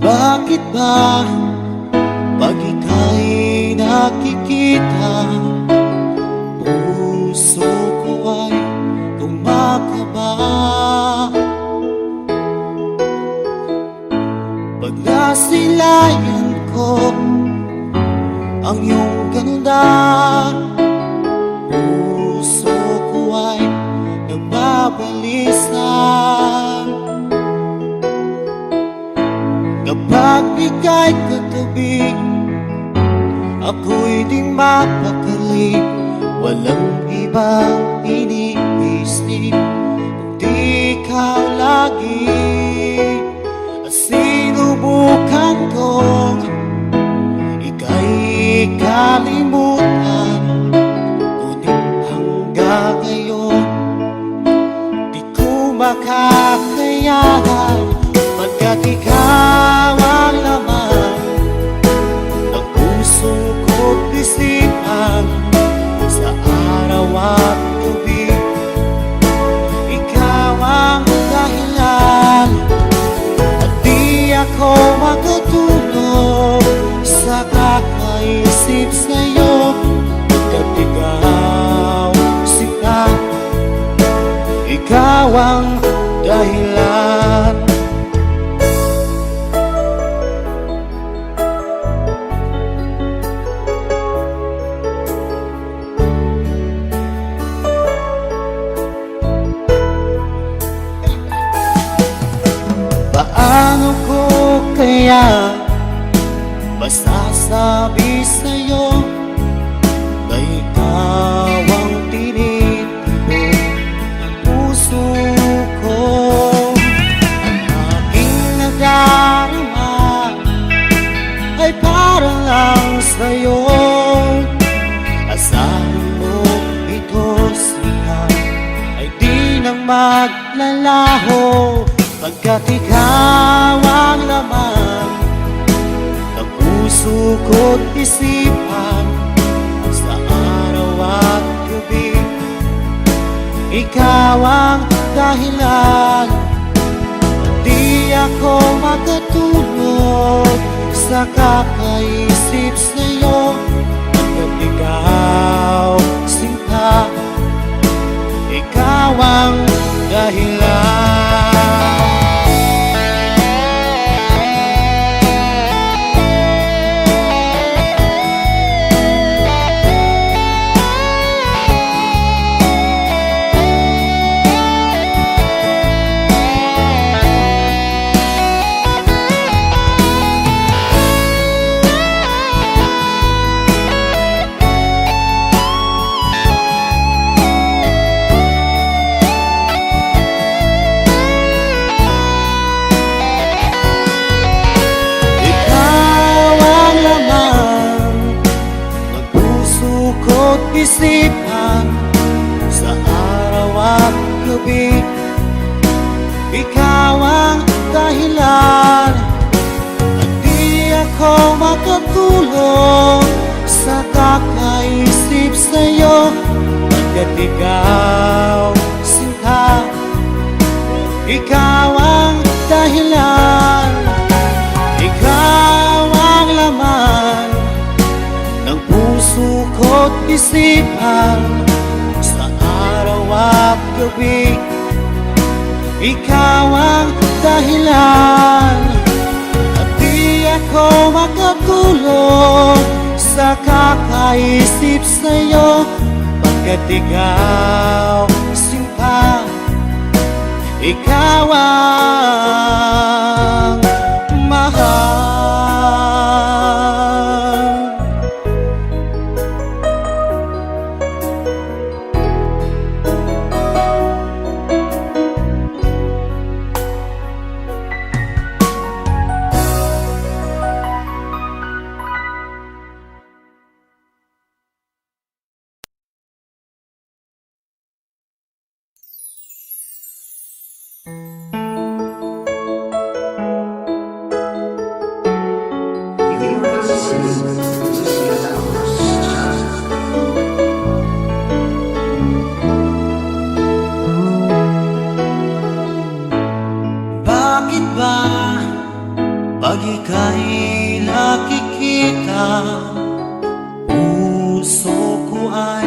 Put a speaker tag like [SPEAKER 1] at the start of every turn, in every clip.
[SPEAKER 1] Bakit ba pag ika'y nakikita, puso ko ay kumakaba? Pag nasilayan ko ang iyong ganda, puso ko ay nagbabalisa. Kapag ika'y katabi, ako'y di mapakali. Walang ibang iniisip kundi ikaw lagi. At sinubukan kong ika'y kalimutan, ngunit hanggang ngayon di ko makakayanan. Pagkat ikaw ang laman ng puso ko't isipan, sa araw at gabi ikaw ang dahilan. At di ako makatulog sa kakaisip sa'yo, pagkat ikaw sinta, ikaw ang dahilan. Paano ko kaya masasabi sa'yo na ikaw ang tinitibok ng puso ko? Ang aking nadarama ay para lang sa'yo. Asahan mo ito sila ay di nang maglalaho, pagkat ikaw ang laman ng puso ko't isipan, sa araw at gabi ikaw ang dahilan. Di ako makatulog sa kakaisip sa'yo, pagkat ikaw sinta, ikaw ang dahilan. Isipan, sa araw at gabi ikaw ang dahilan. At di ako makatulog sa kakaisip sa'yo, pagkat ikaw sinta, ikaw ang dahilan. Ikaw ang laman ng puso ko't isipan, sa araw at gabi ikaw ang dahilan. At di ako makatulog sa kakaisip sa'yo, pagkat ikaw sinta, ikaw ang mahal. Pag ika'y nakikita, puso ko ay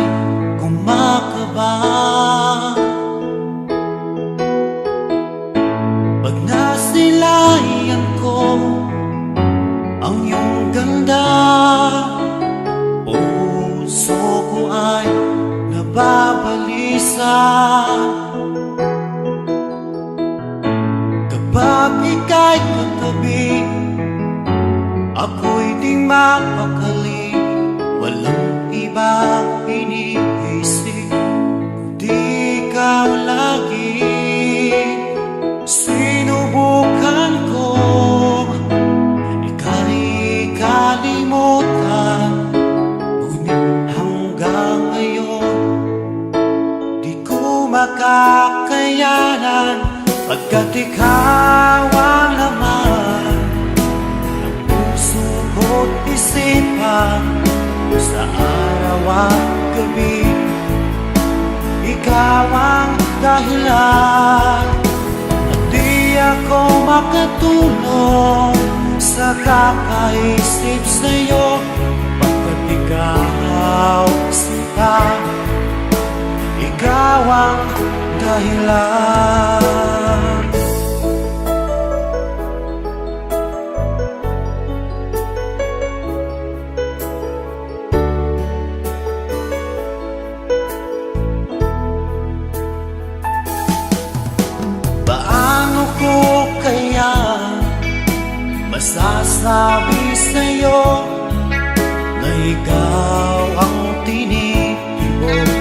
[SPEAKER 1] kumakaba. Pag nasilayan ko ang iyong ganda, puso ko ay nababalisa. Kapag ika'y katabi, ako'y di mapakali. Walang ibang iniisip, kundi ikaw lagi. Sinubukan ko ika'y kalimutan, ngunit hanggang ngayon di ko makakayanan. Pagkat ikaw ang laman ng puso ko't isipan, sa araw at gabi. Ikaw ang dahilan at di ako makatulog sa kakaisip sa'yo. Pagkat ikaw sinta, ikaw ang dahilan. Paano ko kaya masasabi sa'yo na ikaw ang tinitibok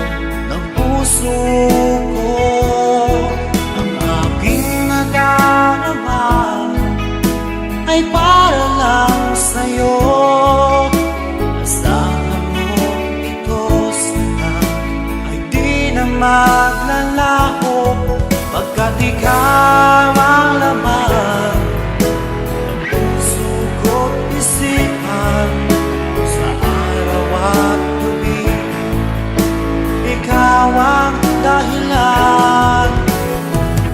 [SPEAKER 1] ng puso ko? Ang aking nadarama ay para lang sa'yo. Asahan mo ito sana ay di na maglalaho, pagkat ikaw ang laman ng puso ko't isipan, sa araw at gabi. Ikaw ang dahilan,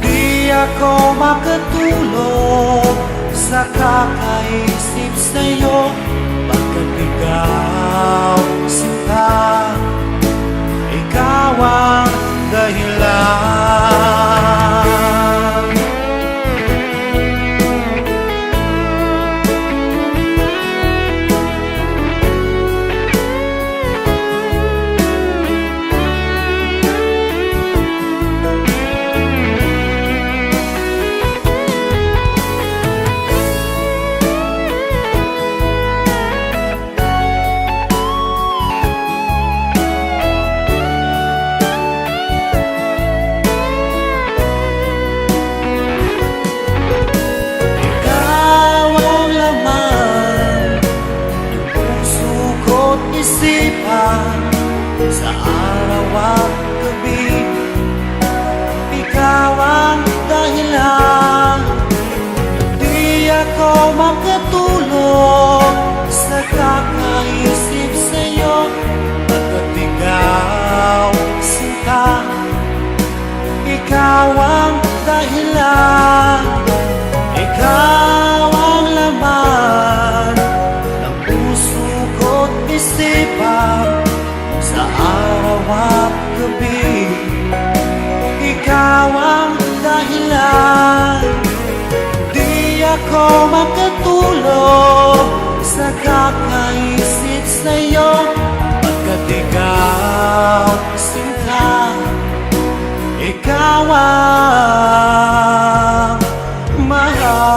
[SPEAKER 1] di ako makatulog sa kakaisip sa'yo. Pagkat ikaw sinta, ikaw ang dahilan. Sa araw at gabi, ikaw ang dahilan. Di ako makatulog sa kakaisip sa'yo. Pagkat ikaw sinta, ikaw ang dahilan. Ikaw ang laman ng puso ko't isipan, sa araw at gabi. Ikaw ang dahilan, di ako makatulog sa kakaisip sa'yo. Pagkat ikaw sinta, ikaw ang mahal.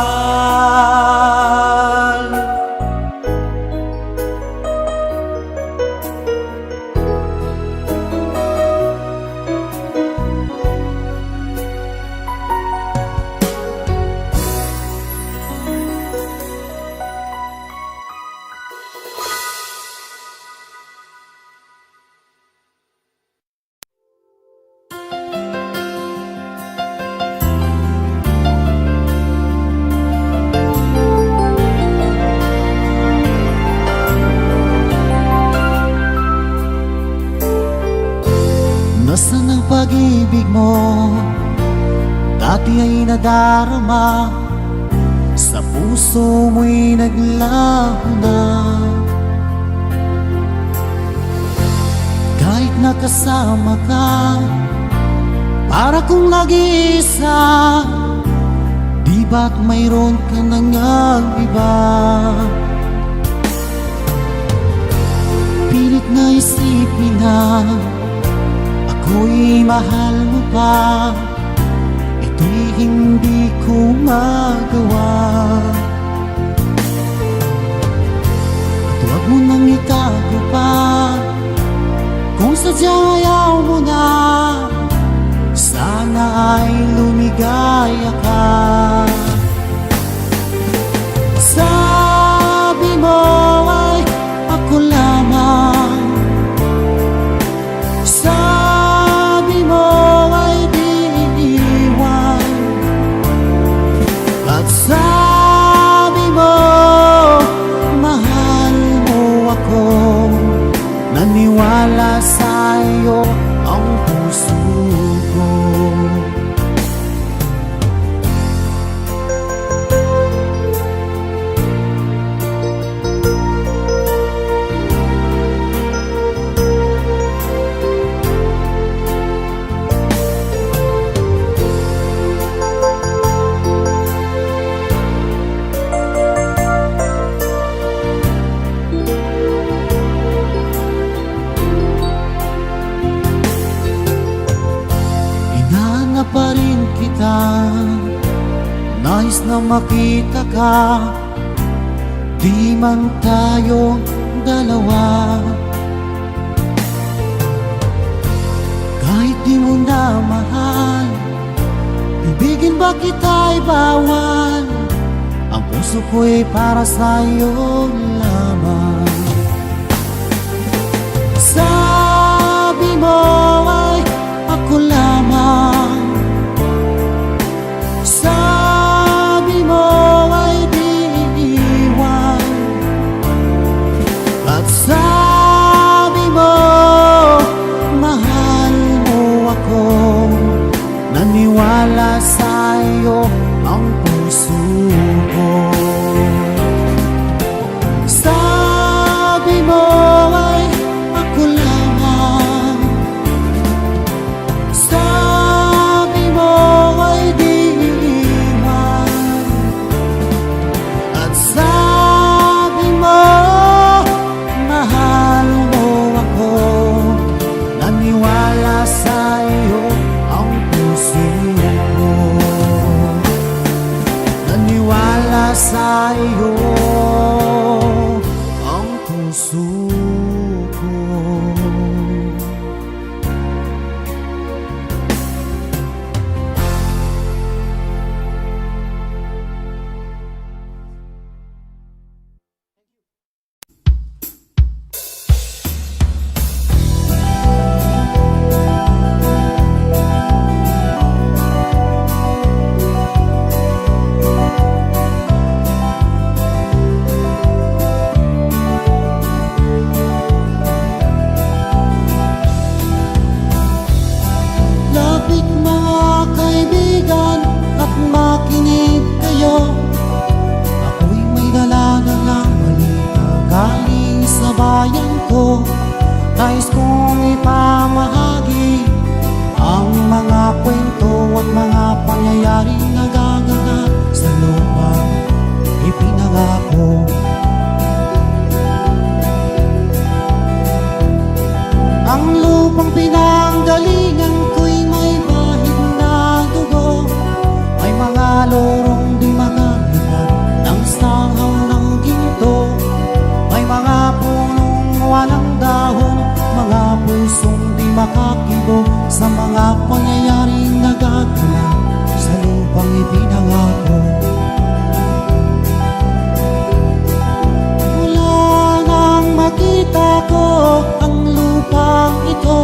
[SPEAKER 1] Nasaan ang pag-ibig mo? Dati ay nadarama sa sa puso mo'y naglaho na. Kahit nakasama ka, para kong nag-iisa, di ba't mayroon ka nang iba? Pilit na isipin na ako'y mahal mo pa, ito'y hindi ko magawa. At huwag mo nang itago pa, kung sadyang ayaw mo na, sana ay lumigaya ka. Sabi mo ay ako lamang, sabi mo ay di iniwan, at sabi mo mahal mo ako. Naniwala sa'yo ang puso ko. Pa rin kita, nais na makita ka, di man tayo dalawa. Kahit di mo na mahal, ibigin ba kita'y bawal? Ang puso ko'y para sa'yo lamang. Sabi mo ay ako lamang, sabi mo ay di iniwan, at sabi mo mahal mo ako. Naniwala sa'yo ang puso ko. Sabi mo ay ako lamang, sabi mo ay di iniwan, at sabi mo mahal mo ako. Naniwala sa'yo ang puso ko. Naniwala sa'yo ang puso ko. Lapit mga kaibigan at makinig kayo, ako'y may dala na ng balita galing sa bayan ko. Nais kong ipamahagi ang mga kwento at mga pangyayaring nagaganap sa lupang ipinangako. Ang lupang pinanggalingan ko'y may bahid na dugo, may mga lorong di makalitan ng sahaw ng ginto, may mga punong walang dahon, mga pusong di makakibo sa mga pangyayaring nagaganap sa lupang ipinangako. Mula nang makita ko ang lupang ito,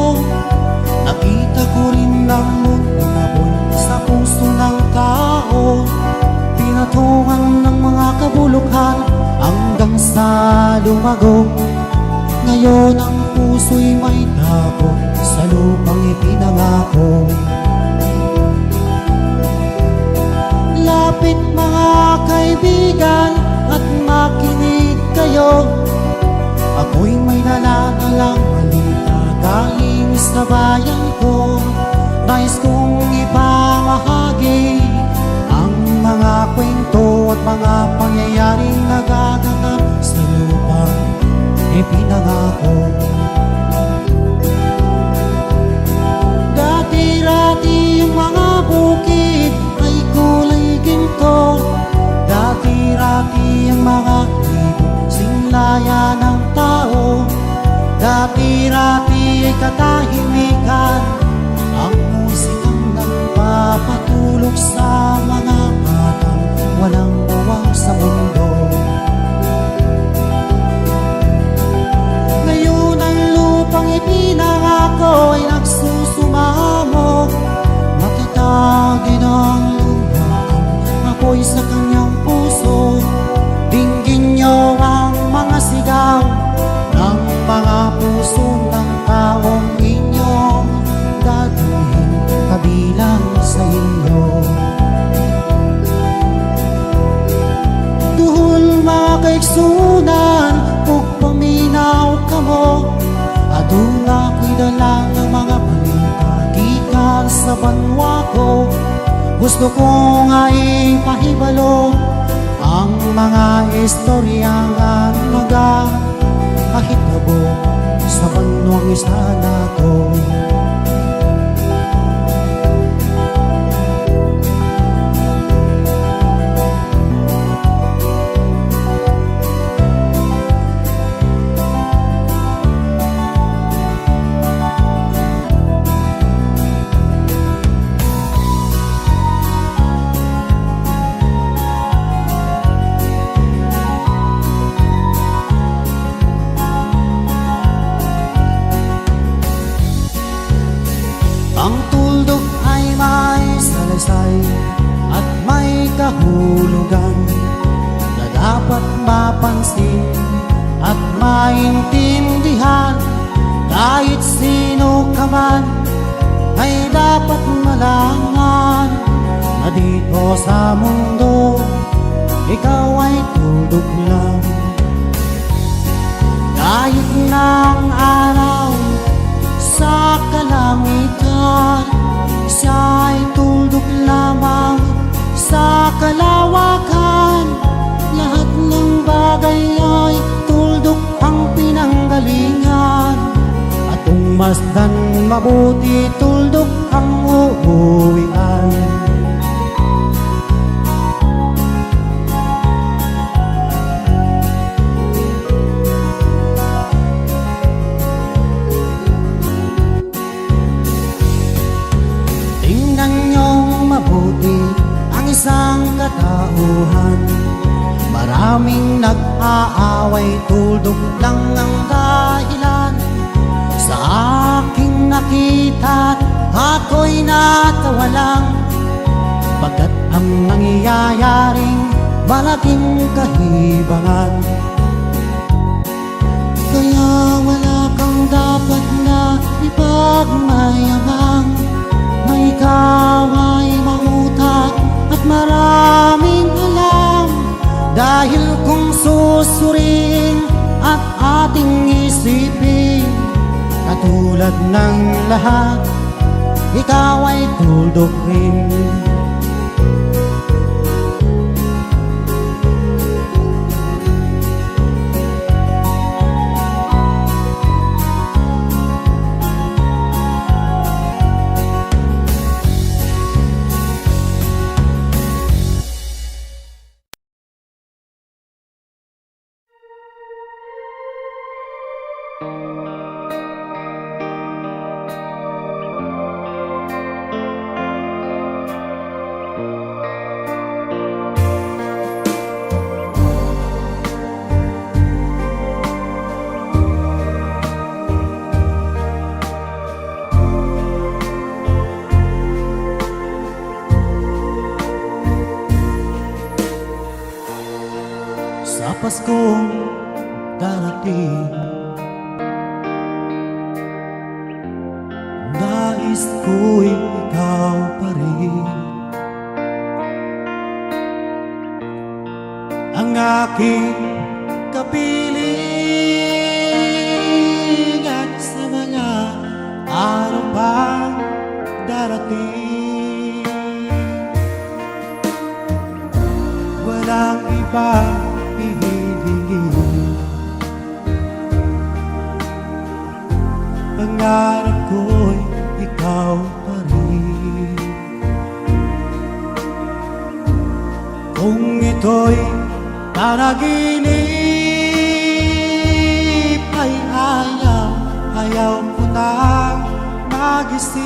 [SPEAKER 1] nakita ko rin ang mundo na buhay sa puso ng tao. Pinatungan ng mga kabulukan hanggang sa lumago. Ngayon ang puso'y may dako sa lupang ipinangako. Lapit mga kaibigan ko. Dati-rati ang mga bukid ay kulay ginto. Dati-rati ang mga ibig singlaya ng tao. Dati-rati ay katahimikan ang musikang nagpapatulog sa mga batang walang bawang sa mundo. Ngayon ang lupang ipinangako ay nagsusumamo. Matatagin ang lupa ang apoy sa kanyang puso. Dinggin niyo ang mga sigaw ng mga puso ng taong inyong dadalhin kabilang sa inyo. Duhol mga kaigsunan, ug paminaw kamo. Aduna ko'y dala ng mga balita gikan sa banwa ko. Gusto ko nga ipahibalo ang mga istorya nga nagakahitabo sa banwang isana ko. Ang tuldok ay may salaysay at may kahulugan na dapat mapansin at maintindihan. Kahit sino ka man ay dapat malaman na dito sa mundo ikaw ay tuldok lang. Kahit ng araw sa kalangitan, siya ay tuldok lamang sa kalawakan. Lahat ng bagay ay tuldok ang pinanggalingan. At kung masdan mabuti, tuldok ang uuwian. Mabuti ang isang katauhan. Maraming nag-aaway, tuldok lang ang dahilan. Sa aking nakita, ako'y natawa lang. Pagkat ang nangyayaring malaking kahibangan. Kaya wala kang dapat na ipagmayabang. May ikaw ay mahutak at maraming alam. Dahil kung susuriin at ating isipin, katulad ng lahat, ikaw ay tuldok rin. Sa Paskong darating, nais ko'y ikaw pa rin ang aking kapiling. At sa mga araw pang darating, walang iba hihilingin pangarap ko'y ikaw pa rin. Kung ito'y panaginip ay ayaw ko nang magising.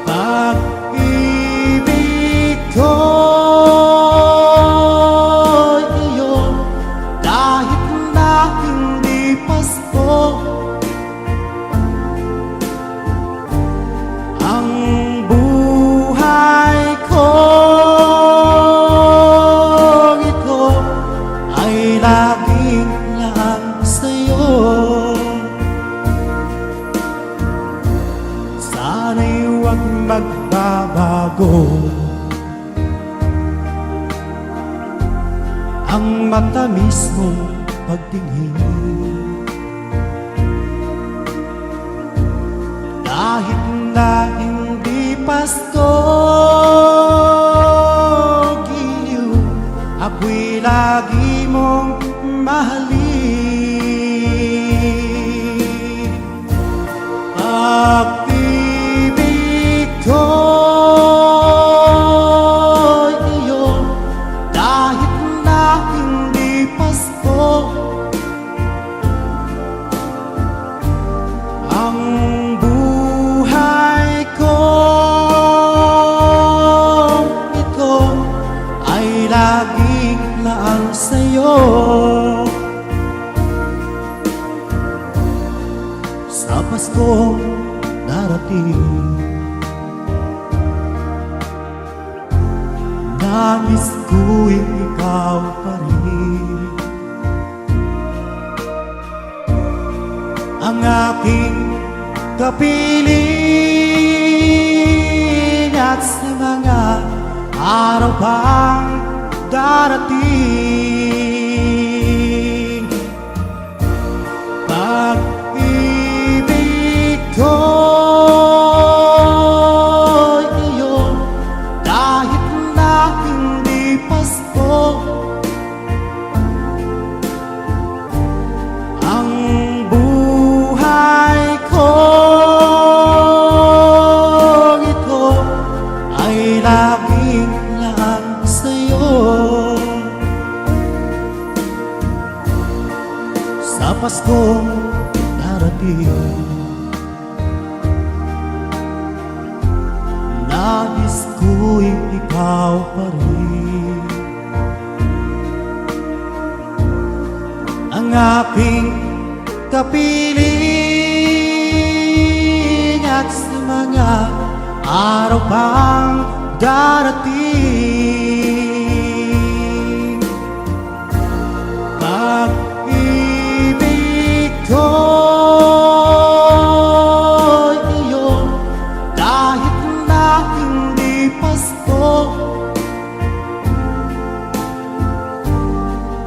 [SPEAKER 1] Pag-ibig ko'y iyo kahit na hindi Pasko. Ang buhay ko ito ay laging lang sa'yo. Sana'y huwag magbabago ang matamis mong pagtingin. Kahit na hindi Pasko, giliw, ako'y lagi mong mahalin. Pag-ibig ko'y iyo kahit na hindi Pasko. Ang buhay ko ito ay laging laan sa'yo. Sa Paskong darating, nais ko'y ikaw pa rin. Ang aking kapiling at sa mga araw pang darating. Pag-ibig ko'y iyo kahit na hindi Pasko. Ang buhay ko ito ay laging laan sa'yo. Sa Paskong darating, nais ko'y ikaw pa rin. Ang aking kapiling at sa mga araw pang darating. Pag-ibig ko'y iyo kahit na hindi Pasko.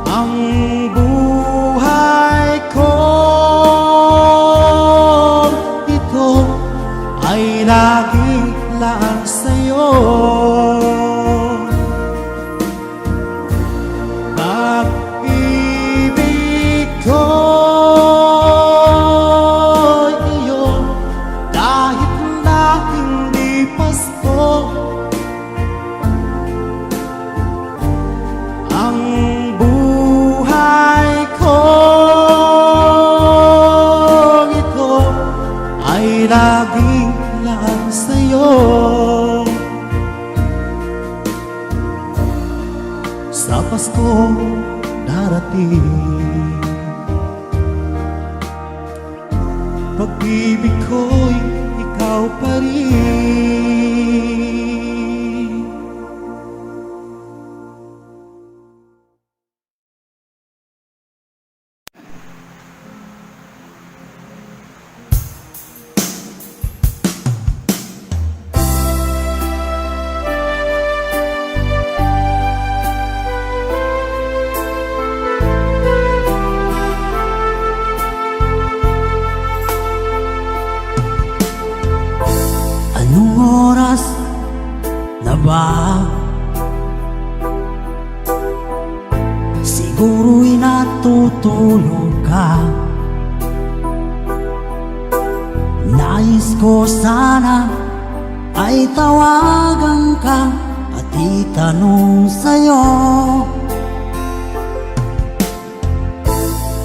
[SPEAKER 1] Ang buhay ko ito ay laging laan sa'yo. Pag-ibig ko'y iyo kahit na hindi Pasko. Ang buhay ko ito ay laging laan sa'yo. Sa Paskong darating, pag-ibig ko'y ikaw pa rin. ba? Siguro'y natutulog
[SPEAKER 2] ka. Nais ko sana ay tawagan ka at itanong sa'yo,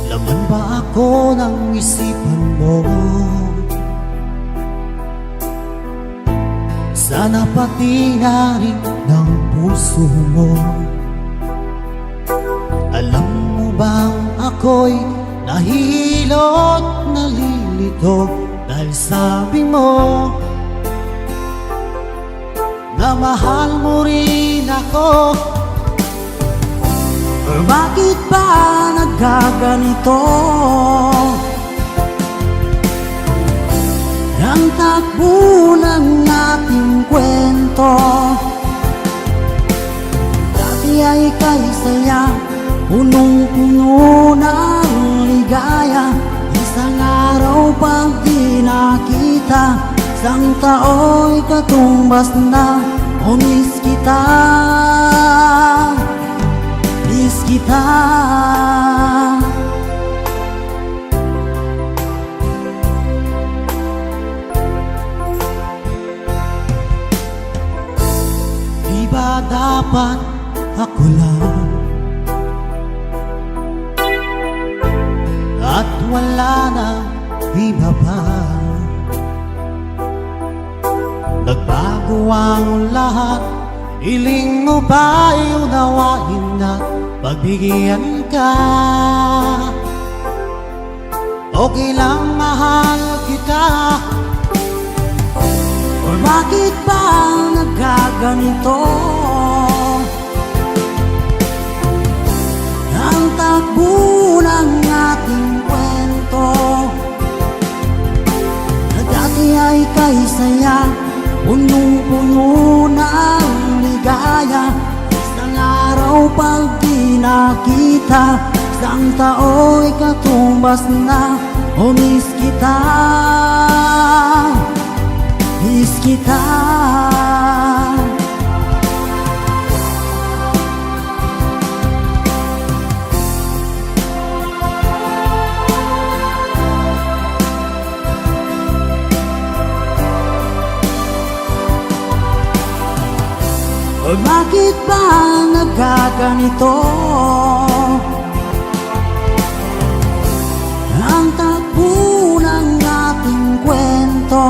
[SPEAKER 1] laman ba ako ng isipan mo? Sana pati na rin ng puso mo. Alam mo bang ako'y nahihilot, nalilito dahil sabi mo na mahal mo rin ako.
[SPEAKER 2] or bakit ba nagkaganito? Ang takbo ng ating kwento, dati ay kay saya, punong-puno ng ligaya. Isang araw pag di nakita, isang tao'y katumbas na. O miss kita, miss kita.
[SPEAKER 1] Di ba dapat ako lang at wala na iba pa? Nagbago ang lahat, hiling mo ba'y unawain at pagbigyan ka? Okay lang, mahal kita.
[SPEAKER 2] Or bakit ba nagkaganito? Ang takbo ng ating kwento, na dati ay kay saya, punong-puno ng ligaya. Isang araw pag di nakita, isang tao'y katumbas na. O miss kita, miss kita. O bakit ba nagkaganito? Ang takbo ng ating kwento,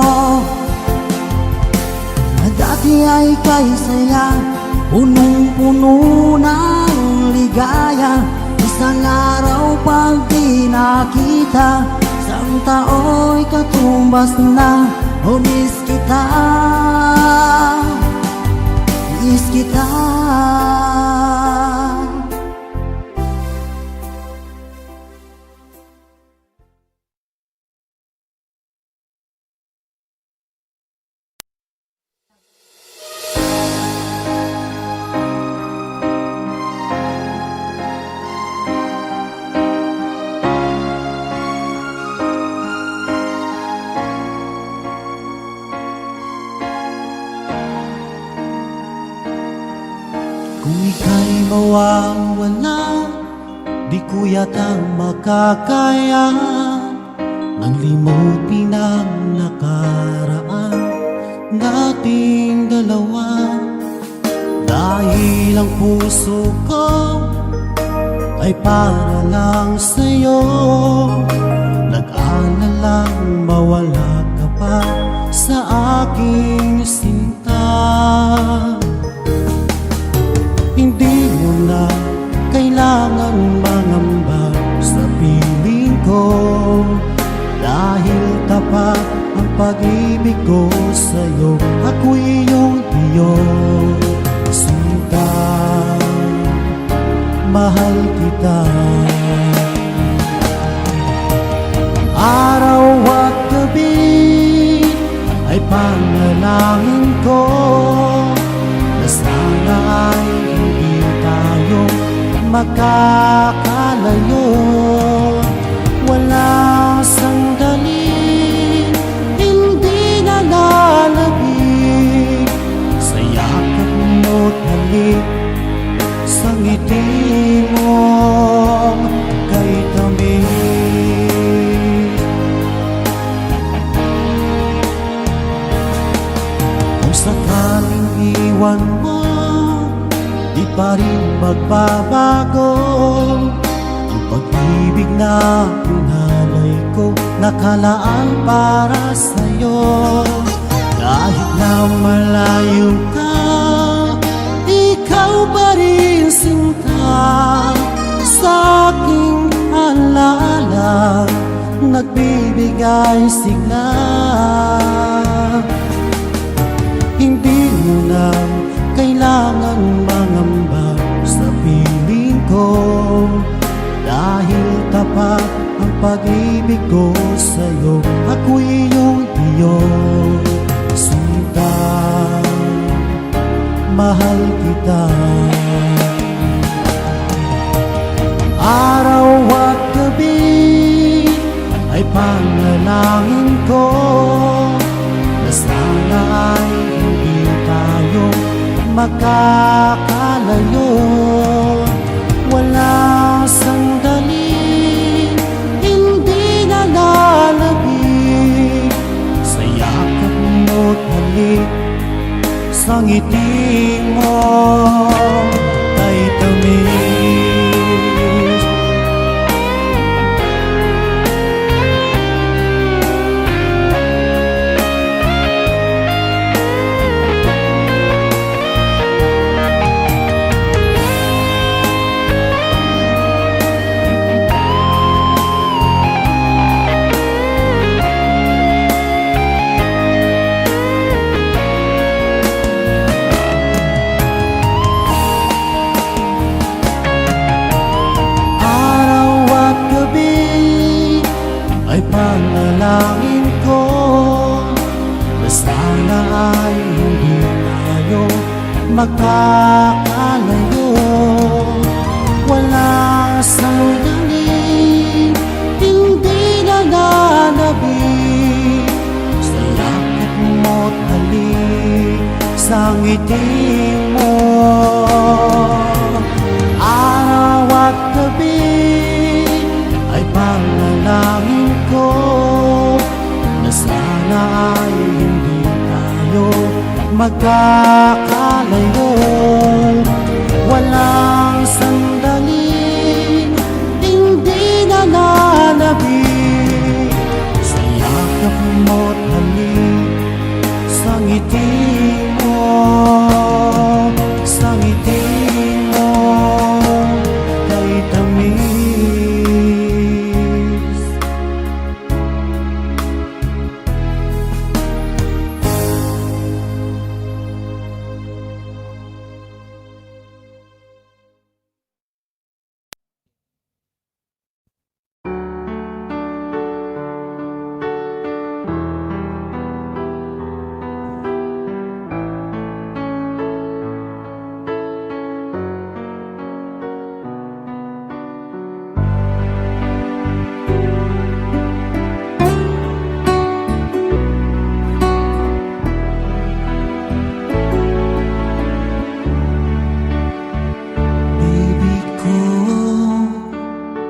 [SPEAKER 2] na dati ay kay saya, punong-puno ng ligaya. Isang araw pag di nakita, isang tao'y katumbas na. O miss kita, miss kita.
[SPEAKER 1] Kung ika'y mawawala, di ko yata makakaya nang limutin ang nakaraan nating dalawa. Dahil ang puso ko ay para lang sa'yo, nag-aalalang mawala ka pa sa aking sinta. Hindi mo na kailangan mangamba sa piling ko, dahil tapat ang pag-ibig ko sa'yo. Ako'y iyong iyong sinta, mahal kita. Araw at gabi ay panalangin ko na sana ay hindi tayo makakalayo. Wala sandali hindi nalalabig sa yakap mo't halik, sa ngiti mo kay tamis. pa rin magbabago. Ang pag-ibig na pinalay ko, nakalaan para sa'yo. Kahit na malayo ka, ikaw pa rin sinta. Sa aking alaala, nagbibigay sigla. Hindi mo na kailangan mangamba sa piling ko, dahil tapat ang pag-ibig ko sa'yo. Ako'y iyong sinta, mahal kita. Araw at gabi ay panalangin ko na sana ay hindi tayo magkakalayo. Wala sandali, hindi na lalabig sa yakap mo't halik, sa ngiti mo ay tamis. Ay panalangin ko na sana ay hindi tayo magkakalayo. Wala sandali, hindi na nanabig sa yakap mo't halik, sa ngiti mo. Araw at gabi ay panalangin ko na sana ay hindi tayo magkakalayo. Walang sandali, hindi na nanabig sa yakap mo't halik, sa ngiti mo, sa ngiti mo kay tamis.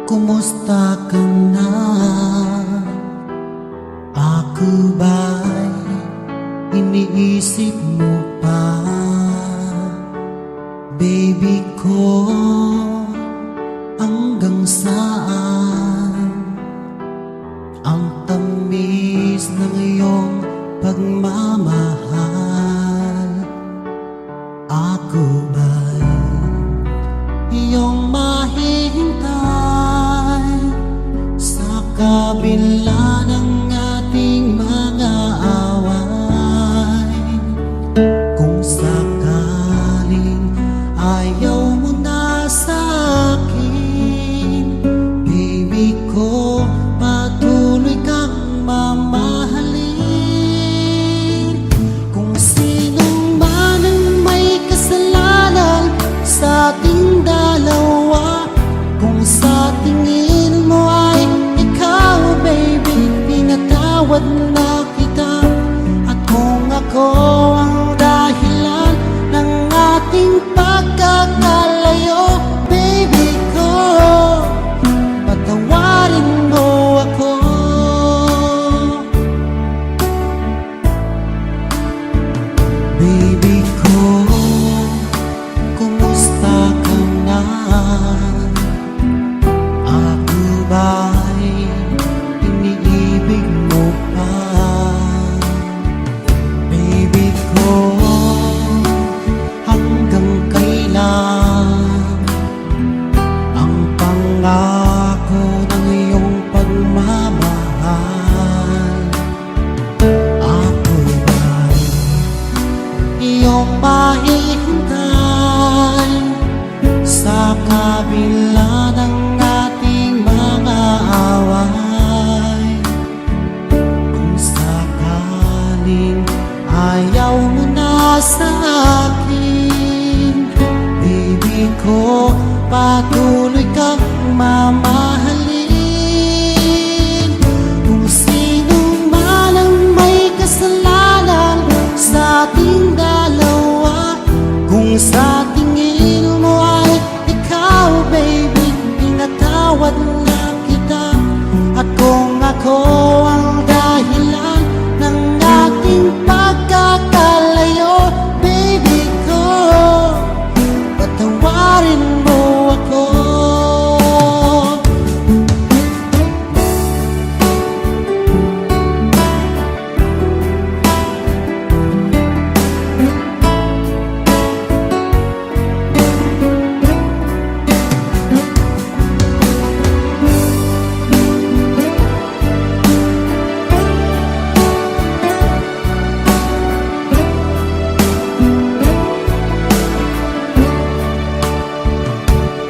[SPEAKER 1] Kumusta ka na? Ako ba'y iniisip mo pa? Baby ko, hanggang saan ang tamis ng iyong pagmamahal? Ako ba'y iyong mahihintay sa kabila ng ating mga away? Kung sakaling ayaw mo na sa akin, baby ko, patuloy kang mamahalin. Kung sinong man ang may kasalanan sa tingin mo ay ikaw baby, pinatawad na kita. At kung ako ang dahilan ng ating pagkakalayo, baby ko, patawarin mo ako.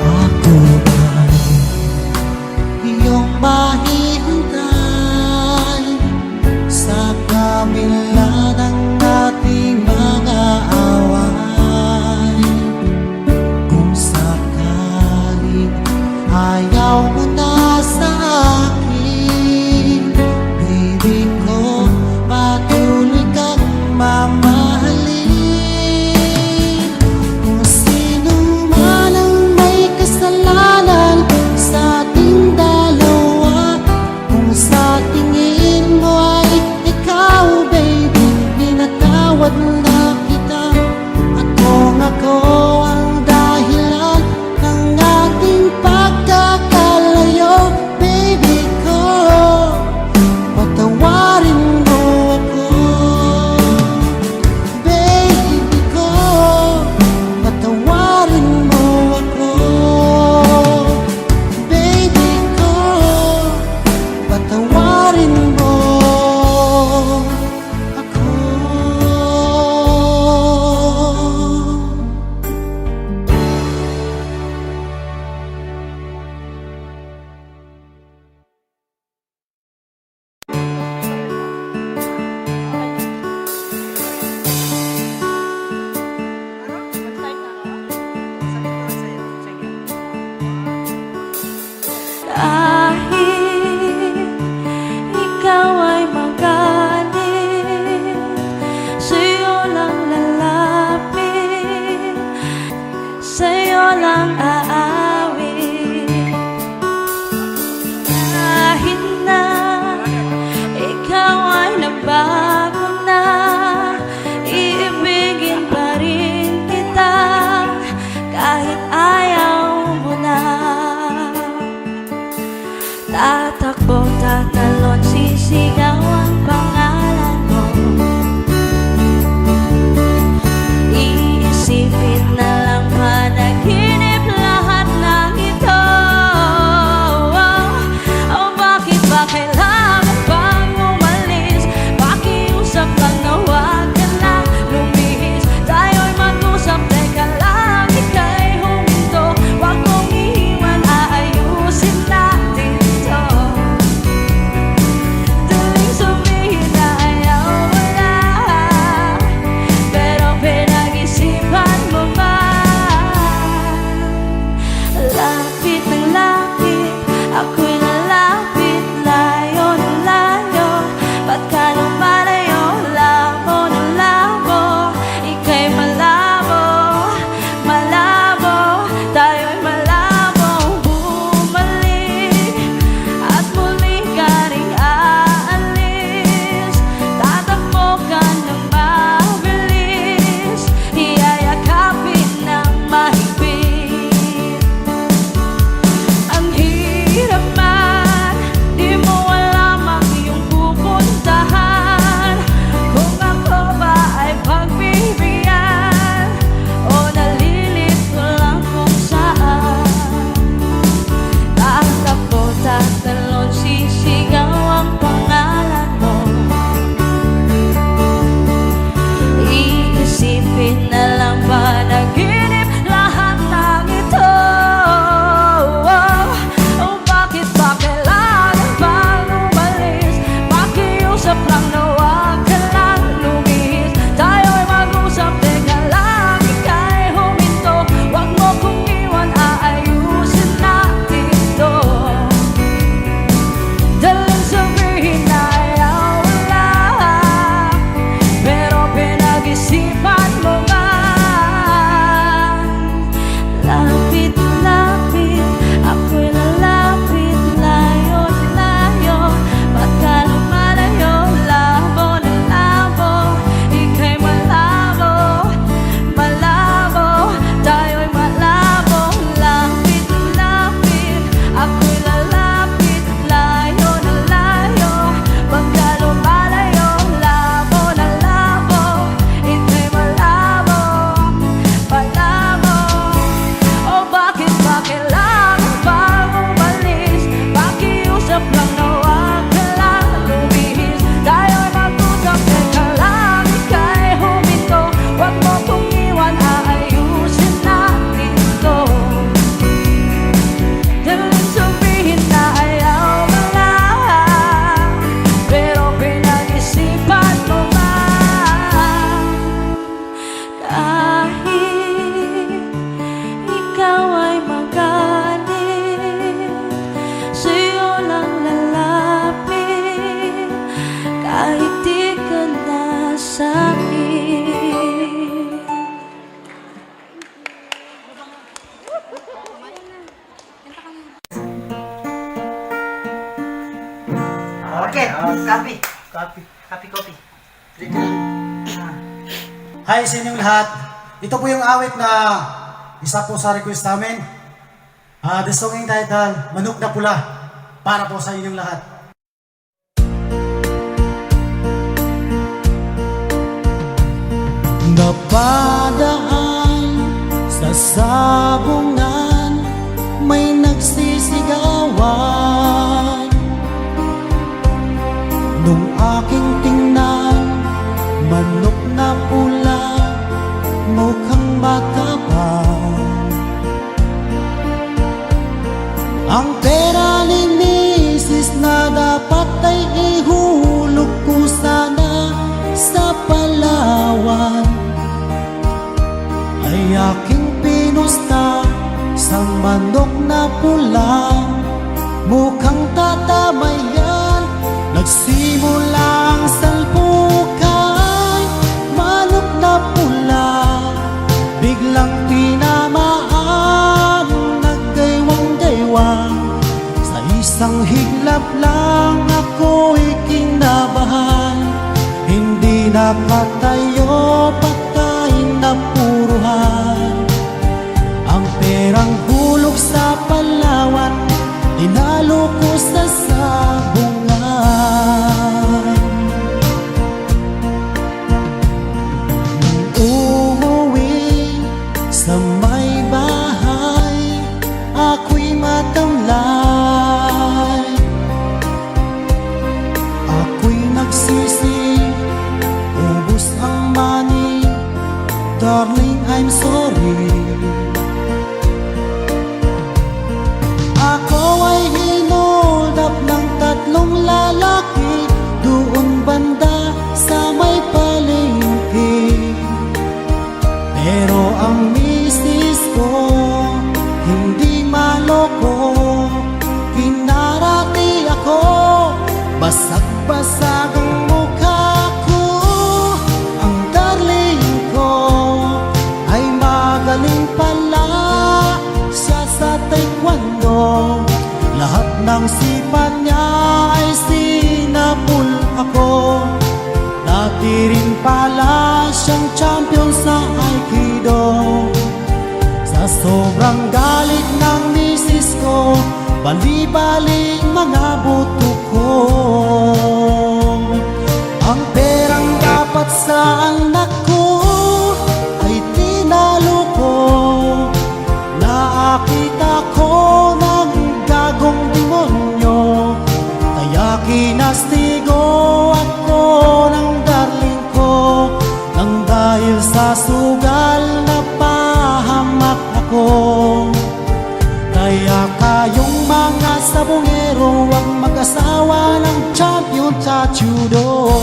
[SPEAKER 1] Ako ba'y iyong mahihintay sa kabila ng ating mga away? Kung sakaling ayaw mo na sa akin, baby ko, patuloy kang mamahalin. Kung sino man ang may kasalanan sa ating dalawa, kung sa tingin mo ay ikaw baby, pinatawad na kita. At kung ako ang dahilan ng ating pagkakalayo, baby ko, patawarin mo ako. Baby ko, patawarin mo ako. Baby ko, patawarin mo ako.
[SPEAKER 3] Kahit ikaw ay magalit, sa'yo lang lalapit, sa'yo lang aawit. Kahit na ikaw ay nabago na, iibigin pa rin kita kahit ayaw mo na. Tatakbo, tatalon, sisigaw ang pangalan mo. Iisipin na lang panaginip lahat
[SPEAKER 2] Okay, copy.
[SPEAKER 4] Copy.
[SPEAKER 1] Hi sa inyong lahat. Ito po yung awit na isa po sa request namin. The song yung title, Manok na Pula, para po sa inyong lahat. Napadaan sa sabungan, may nagsisigawan. Nung aking tingnan, manok na pula, mukhang matapang. Ang pera ni misis na dapat ay ihulog ko sana sa Palawan, ay aking pinusta sa manok na pula, mukhang tatamayan. Nagsimula ang salpukan, manok na pula, biglang tinamaan, naggaywang-gaywang. Sa isang higlap lang ako'y kinabahan, hindi nakatayo pagkain na puruhan. Ang perang hulog sa Palawan, dinalo ko sa sabungan. Nung umuwi sa may bahay, ako'y matamlay. Ako'y nagsisi, ubos ang money, darling, I'm sorry. Ako ay hinold up ng tatlong lalaki doon banda sa may palengke. Pero ang misis ko hindi maloko, hinarati ako, basag-basag ang mukha ko. Ang darling ko ay magaling pala siya sa taekwondo. Lahat ng sipat niya ay sinapul ako. Dati rin pala siyang champion sa Aikido. Sa sobrang galit ng misis ko, bali-bali mga buto ko. Ang perang dapat sa anak ko ay tinalo ko. Nakita ko ng gagong demonyo, kaya kinastigo ako ng darling ko. Nang dahil sa sugal na pahamak ako, kaya kayong mga sabongero, huwag mag-asawa ng champion sa judo.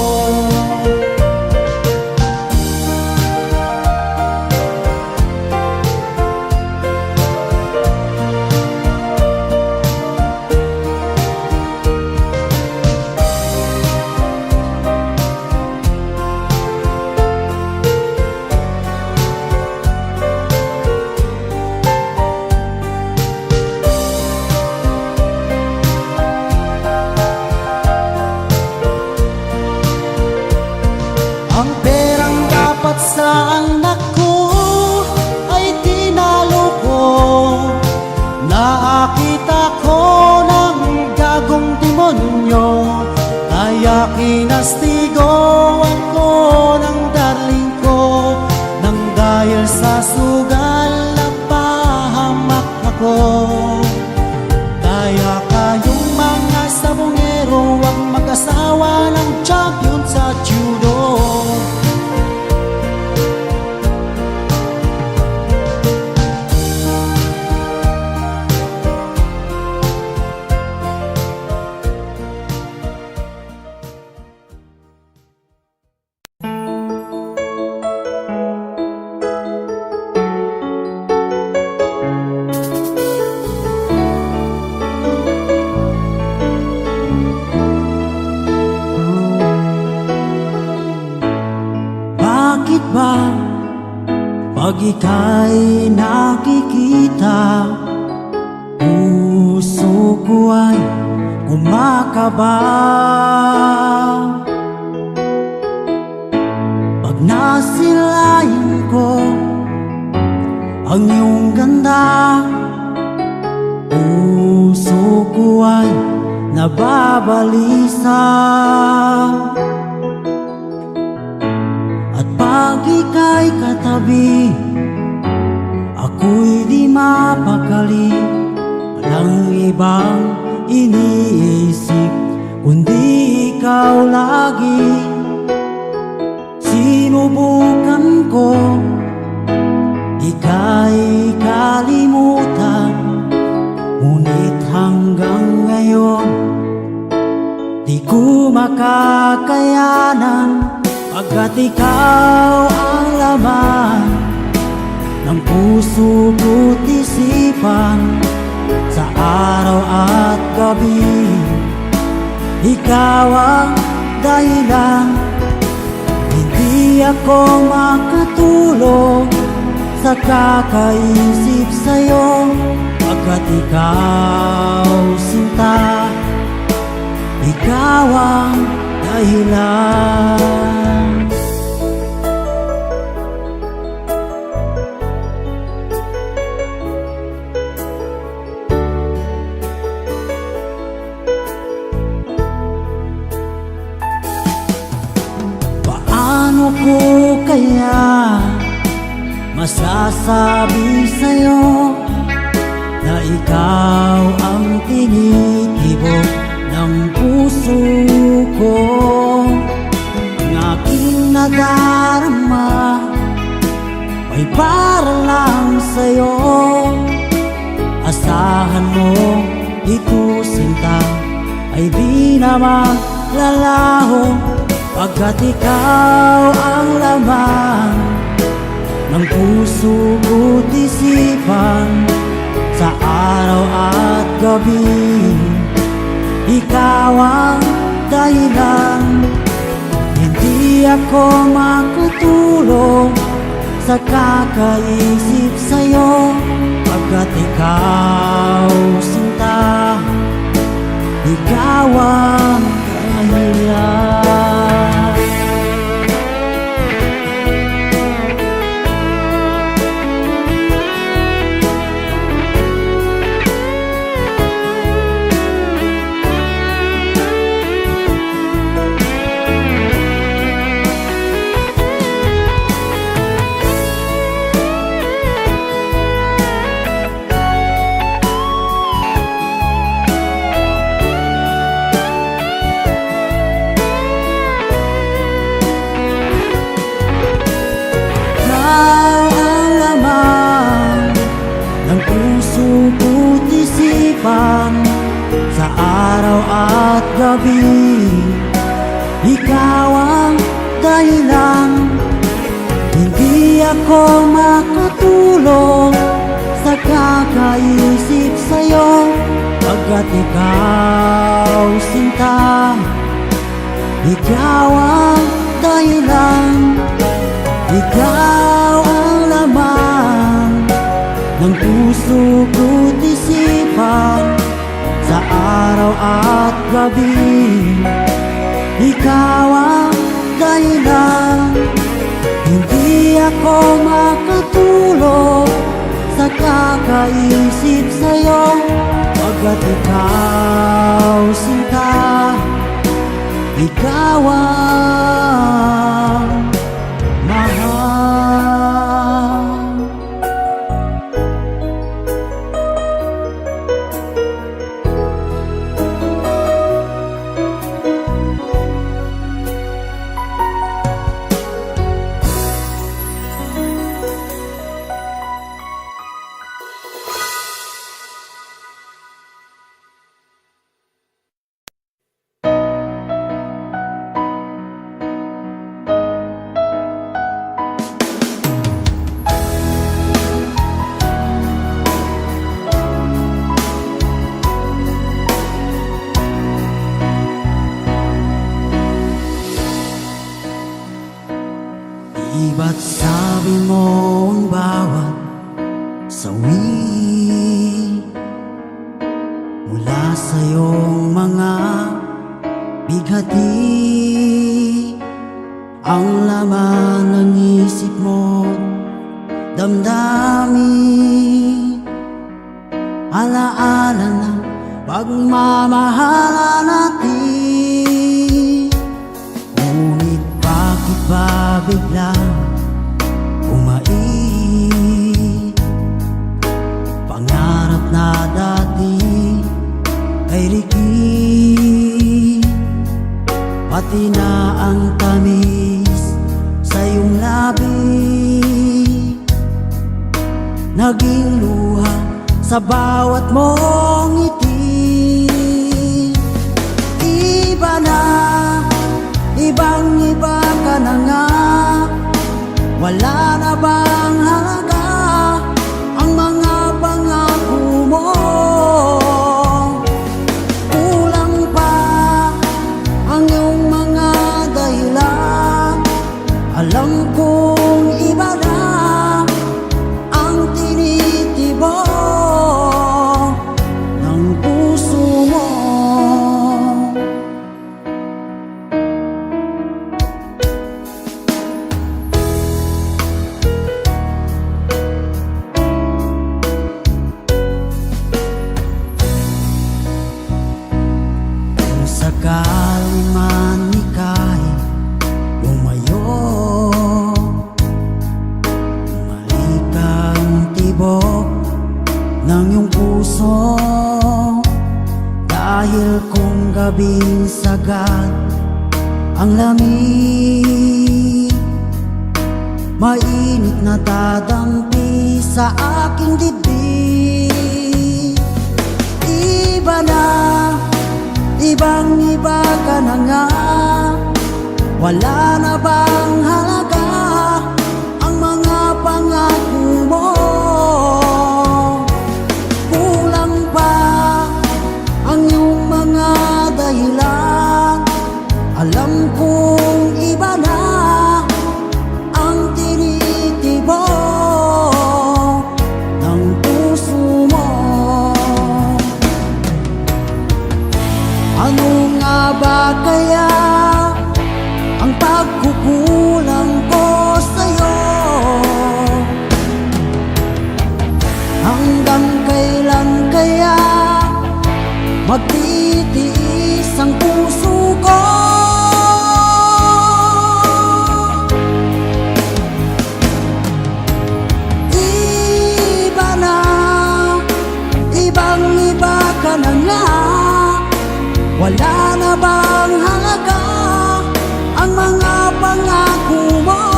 [SPEAKER 1] Ang perang dapat sa anak ko ay tinalo ko. Nakita ko ng gagong demonyo, kaya kinastigo ako ng darling ko. Nang dahil sa sugal na pahamak ako, kaya kayong mga sabongero, huwag mag-asawa ng champion sa judo. Bakit ba pag ika'y nakikita, puso ko ay
[SPEAKER 2] kumakaba pag nasilayan ko ang iyong ganda. Puso ko ay nababalisa at pag ika'y katabi, ako'y di mapakali. Walang ibang iniisip kundi ikaw lagi. Sinubukan ko ika'y kalimutan, ngunit hanggang ngayon di ko makakayanan, pagkat ikaw ang laman ng puso ko't isipan. Sa araw at gabi, ikaw ang dahilan. Hindi ako makatulog sa kakaisip sa'yo, pagkat ikaw, sinta, ikaw ang dahilan. Paano ko kaya masasabi sa'yo na ikaw ang tinitibok ng puso ko? Ang aking nadarama ay para lang sa'yo. Asahan mo ito, sinta, ay di na maglalaho, pagkat ikaw ang laman ng puso ko't isipan. Sa araw at gabi, ikaw ang dahilan. Hindi ako makatulog sa kakaisip sa'yo, pagkat ikaw, sinta, ikaw ang dahilan. Sa araw at gabi, ikaw ang dahilan. Hindi ako makatulog sa kakaisip sa'yo, pagkat ikaw, sinta, ikaw ang dahilan. Ikaw ang laman ng puso ko't isipan. Sa araw at gabi, ikaw ang dahilan. Hindi ako makatulog sa kakaisip sa'yo, pagkat ikaw, sinta, ikaw ang mahal. Di ba't sabi mo ang bawat sawi mula sa iyong mga Mabighati ang laman ng isip mo, damdamin, alaala ng pagmamahala natin. Ngunit bakit ba biglang umait? Pangarap na dati ay rikit, pati na ang tamis sa iyong labi, naging luha sa bawat mong ngiti. Iba na, ibang-iba ka na nga, wala na bang halaga ang mga pangako mo? Kulang pa ang iyong mga dahilan, alam kong iba na ang tinitibok ng puso mo. Kung sakali man ika'y lumayo, bumalik ang tibok ng iyong puso. Dahil kung gabing sagad ang lamig, mainit na dadampi sa aking dibdib. Iba na, ibang-iba ka na nga, wala na bang halaga ang mga pangako mo? Kulang pa ang iyong mga dahilan, alam kong iba na ang tinitibok ng puso mo. Ano nga ba kaya ang pagkukulang ko sa'yo? Hanggang kailan kaya magtitiis ang puso ko? Iba na, ibang-iba ka na nga, wala na bang halaga ang mga pangako mo?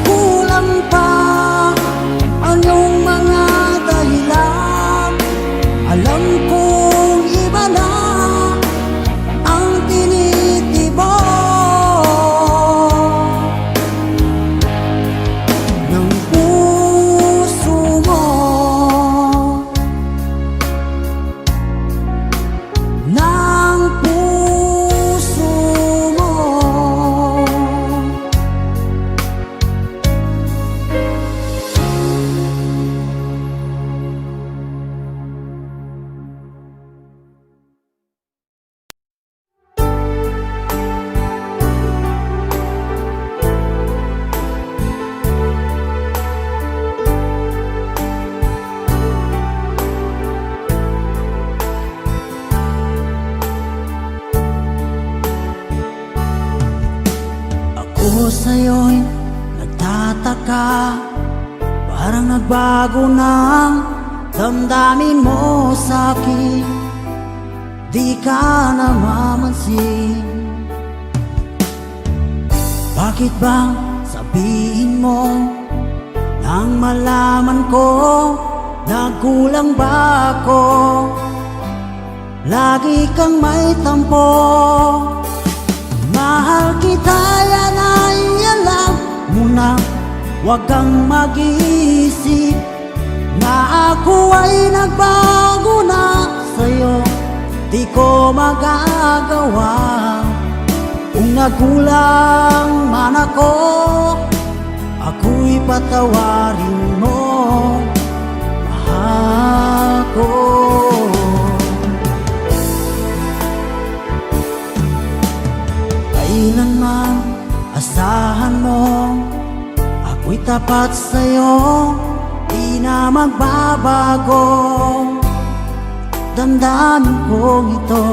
[SPEAKER 2] Kulang pa ang iyong mga dahilan, alam kong iba na ang tinitibok ng puso mo. Ng puso mo. Ako sa'yo'y nagtataka, parang nagbago ng damdamin mo sa'kin, di ka namamansin. Bakit bang sabihin mo nang malaman ko nagkulang ba ako? Lagi kang may tampo. Mahal kita, yan ay alam mo na, huwag kang mag-iisip na ako ay nagbago na sa'yo. Di ko magagawa kung nagkulang man ako, ako'y patawarin mo, mahal ko. tapat sa'yo, di na magbabago. Damdamin kong ito,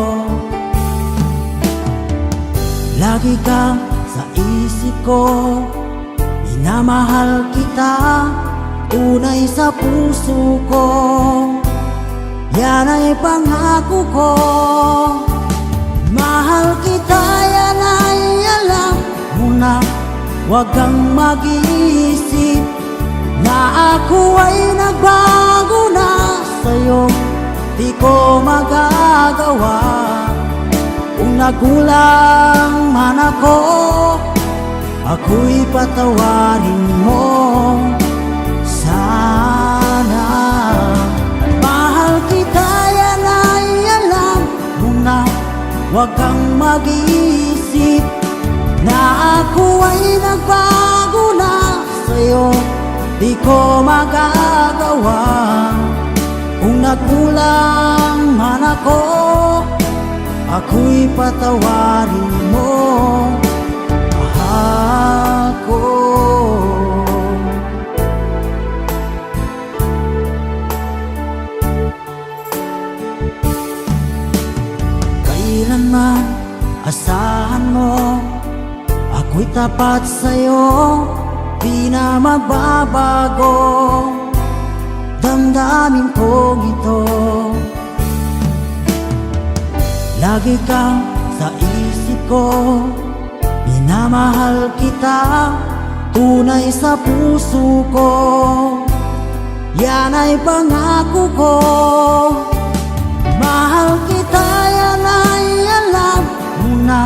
[SPEAKER 2] lagi kang sa isip ko. Minamahal kita, tunay sa puso ko. Yan ay pangako ko. Mahal kita, yan ay alam mo na. Huwag kang mag-iisip na ako ay nagbago na sa'yo. Di ko magagawa kung nagkulang man ako. Ako'y patawarin mo sana. Mahal kita, yan ay alam mo na. Huwag kang mag-iisip na ako ay nagbago na sa'yo. Di ko magagawa kung nagkulang man ako. Ako'y patawarin mo, mahal ko. Kailanman asahan mo, ako'y tapat sa'yo, di na magbabago. Damdamin kong ito, lagi kang sa isip ko. Minamahal kita, tunay sa puso ko. Yan ay pangako ko. Mahal kita, yan ay alam mo na.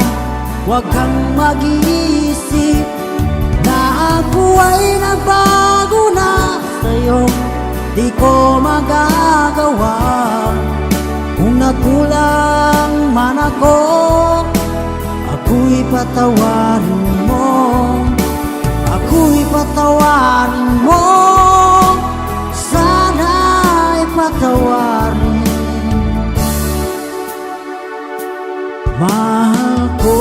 [SPEAKER 2] Huwag kang mag-iisip na ako ay nagbago na sa'yo. Di ko magagawa kung nagkulang man ako. Ako'y patawarin mo, ako'y patawarin mo. Sana'y patawarin, mahal ko.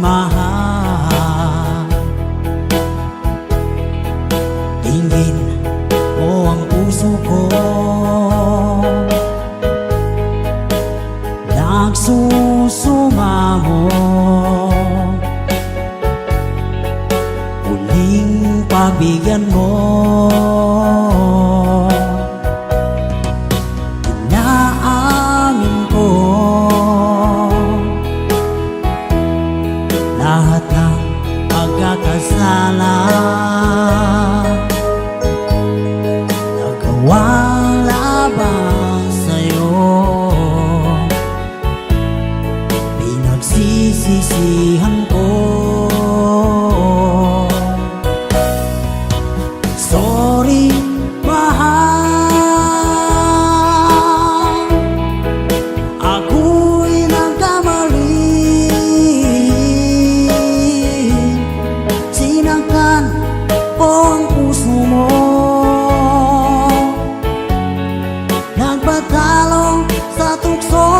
[SPEAKER 2] Mahal, tingin mo ang puso ko, nagsusumamo. Huling pagbigyan mo, inaamin ko lahat ng pagkakasala, nagawang labang sa'yo. Pinagsisisihan ko. Sorry, mahal, ako'y nagkamali. Sinaktan ko ang puso mo, nagpatalo sa tukso.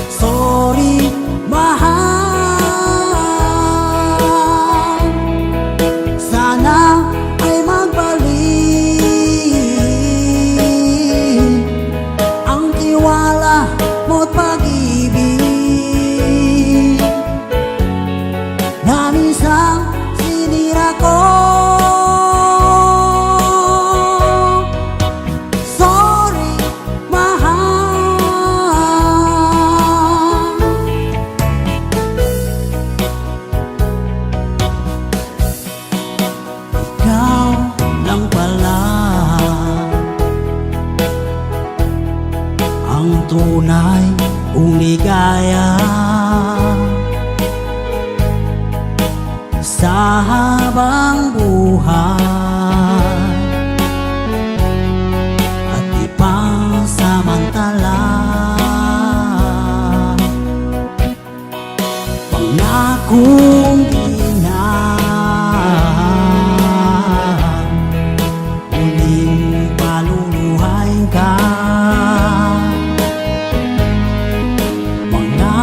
[SPEAKER 2] Sorry, mahal, sana ay magbalik ang tiwala mo't pag-ibig na minsan sinira ko. Sorry, mahal, ikaw lang pala ang tunay kong ligaya. Sa habang buhay at ipasamantala, pangakong di na muling paluluhain ka. Mga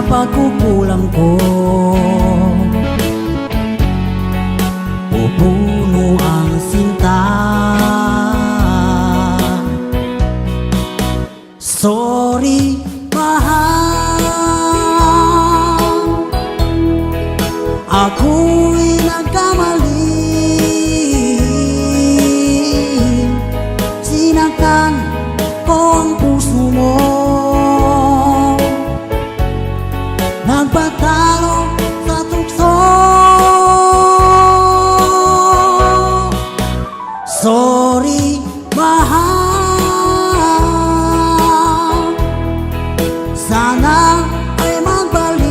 [SPEAKER 2] pagkukulang ko pupuno ang sinta. Sorry, mahal, ako'y nagkamali. Sinaktan ko ang puso mo, nagpatalo sa tukso. Sorry, mahal, sana ay magbalik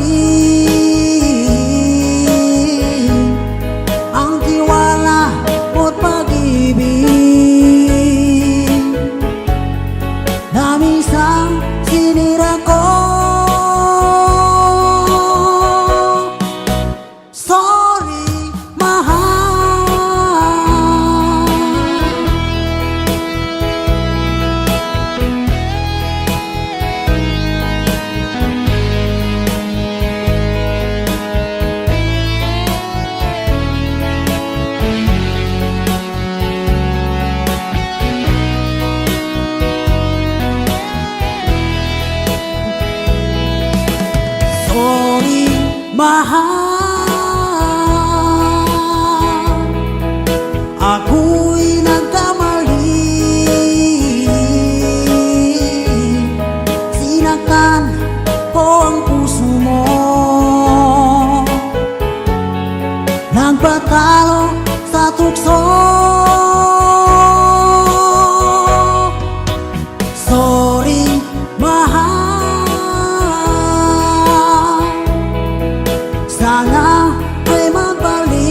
[SPEAKER 2] ang tiwala mo't pag-ibig na minsan sinira ko. Sorry, mahal. Sorry, mahal, ako'y nagkamali. Sinaktan ko ang puso mo, nagpatalo sa tukso. Sorry, mahal, sana ay magbalik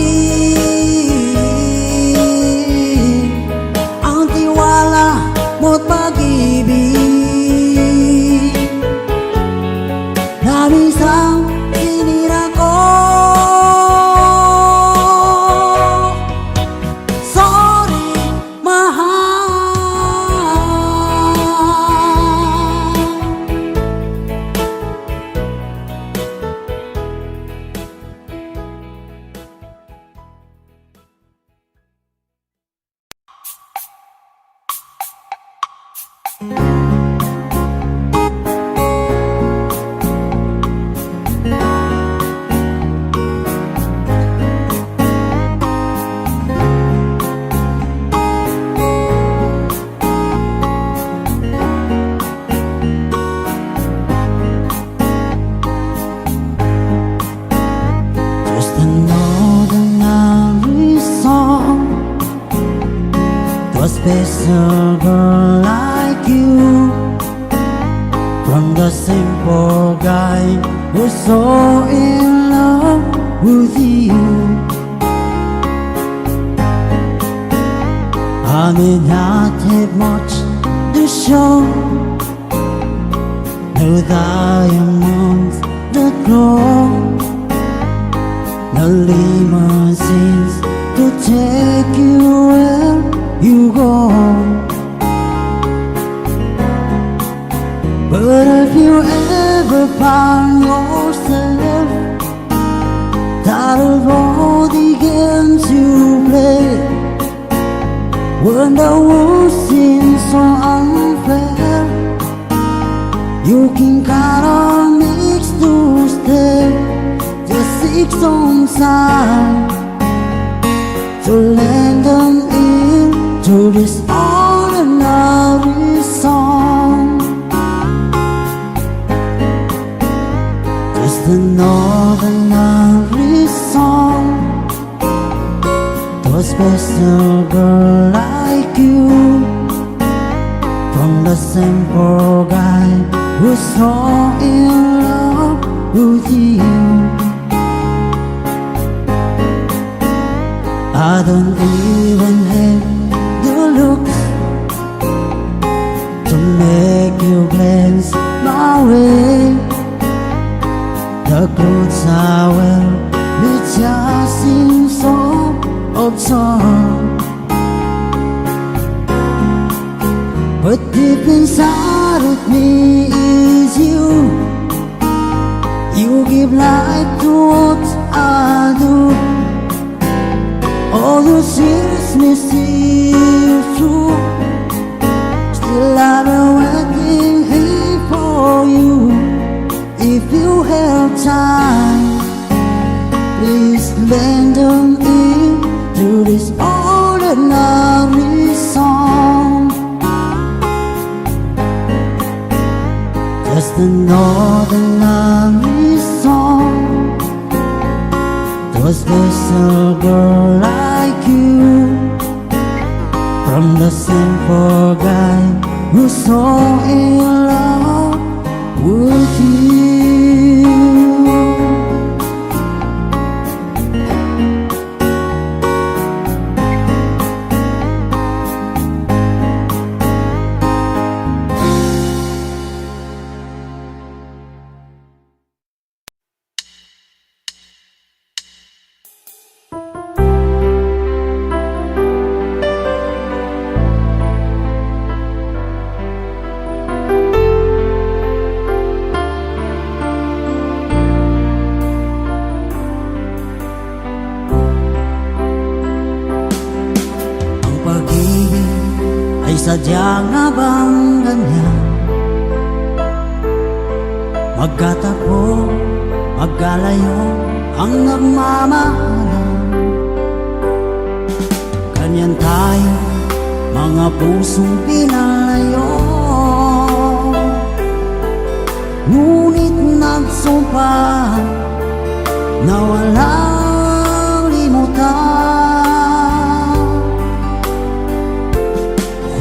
[SPEAKER 2] ang tiwala mo't pag-ibig na minsan sinira ko. Sorry, mahal. Just another lovely song to a special girl like you, from the simple guy who's so in love with you. I may not have much to show, no diamonds that glow, no limousines to take you where you go. But if you ever find yourself tired of all the games you play, when the world seems so unfair, you can count on me to stay. Just 6 songs to lend an ear to this ordinary song. Just an ordinary song to a special girl like you, from the same simple guy who's so in love with you. I don't even have the looks to make you glance my way. The clothes I wear may just seem so absurd, but deep inside of me is you. You give life to what I do. All the seriousness is true. Still I've been waiting here for you. If you have time, please lend an ear to this ordinary song. Just an ordinary song to a special girl like you, from the simple guy who's so in love with you. Ay sadya nga bang ganyan? Magkatapo, magkalayo ang nagmamahalan. Ganyan tayo, mga pusong pinalayo. Ngunit nagsumpahan na walang limutan.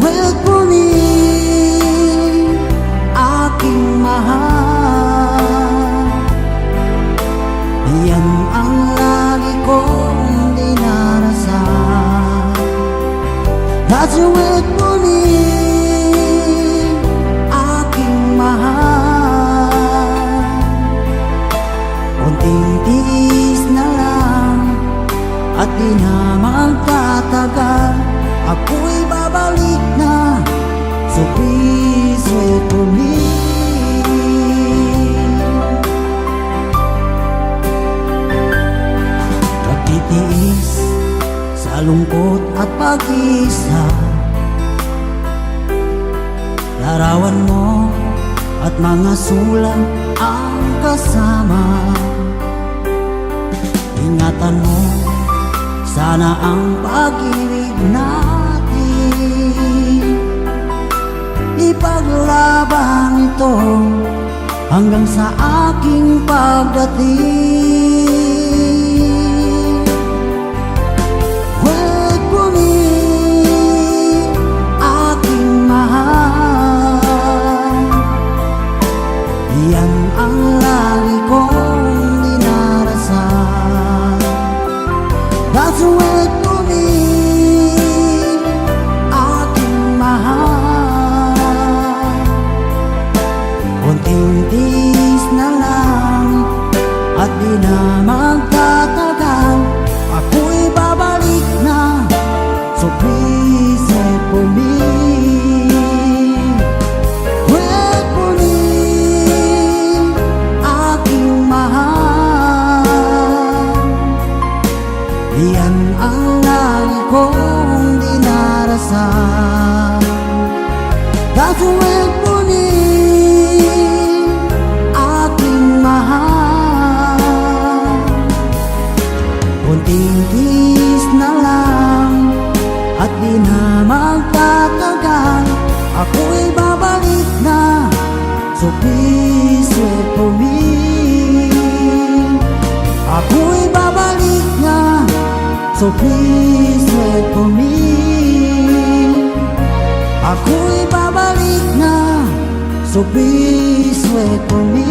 [SPEAKER 2] Wait for me, aking mahal. Yan ang lagi kong dinarasan. That's you wait for me, aking mahal. Kunting tiis na lang at di na magtatagal. Ako'y babalik na, so please wait for me. Pagtitiis sa lungkot at pag-isa, larawan mo at mga sulat ang kasama. Ingatan mo sana ang pag-ibig natin. Ipaglaban ito hanggang sa aking pagdating. Wait for me, aking mahal. Yan ang lagi kong dinarasan. That's wait for me, aking mahal. Kunting tiis na lang at di na magtatagal. Ako'y babalik na, so please wait for me. Wait for me, aking mahal. Yan ang lagi kong dinarasan. That's wait for me, aking mahal. Kunting tiis na lang at di na magtatagal. Ako'y babalik na, so please wait for me. Ako'y babalik na, so please wait for me. Ako'y babalik na, So please wait for me.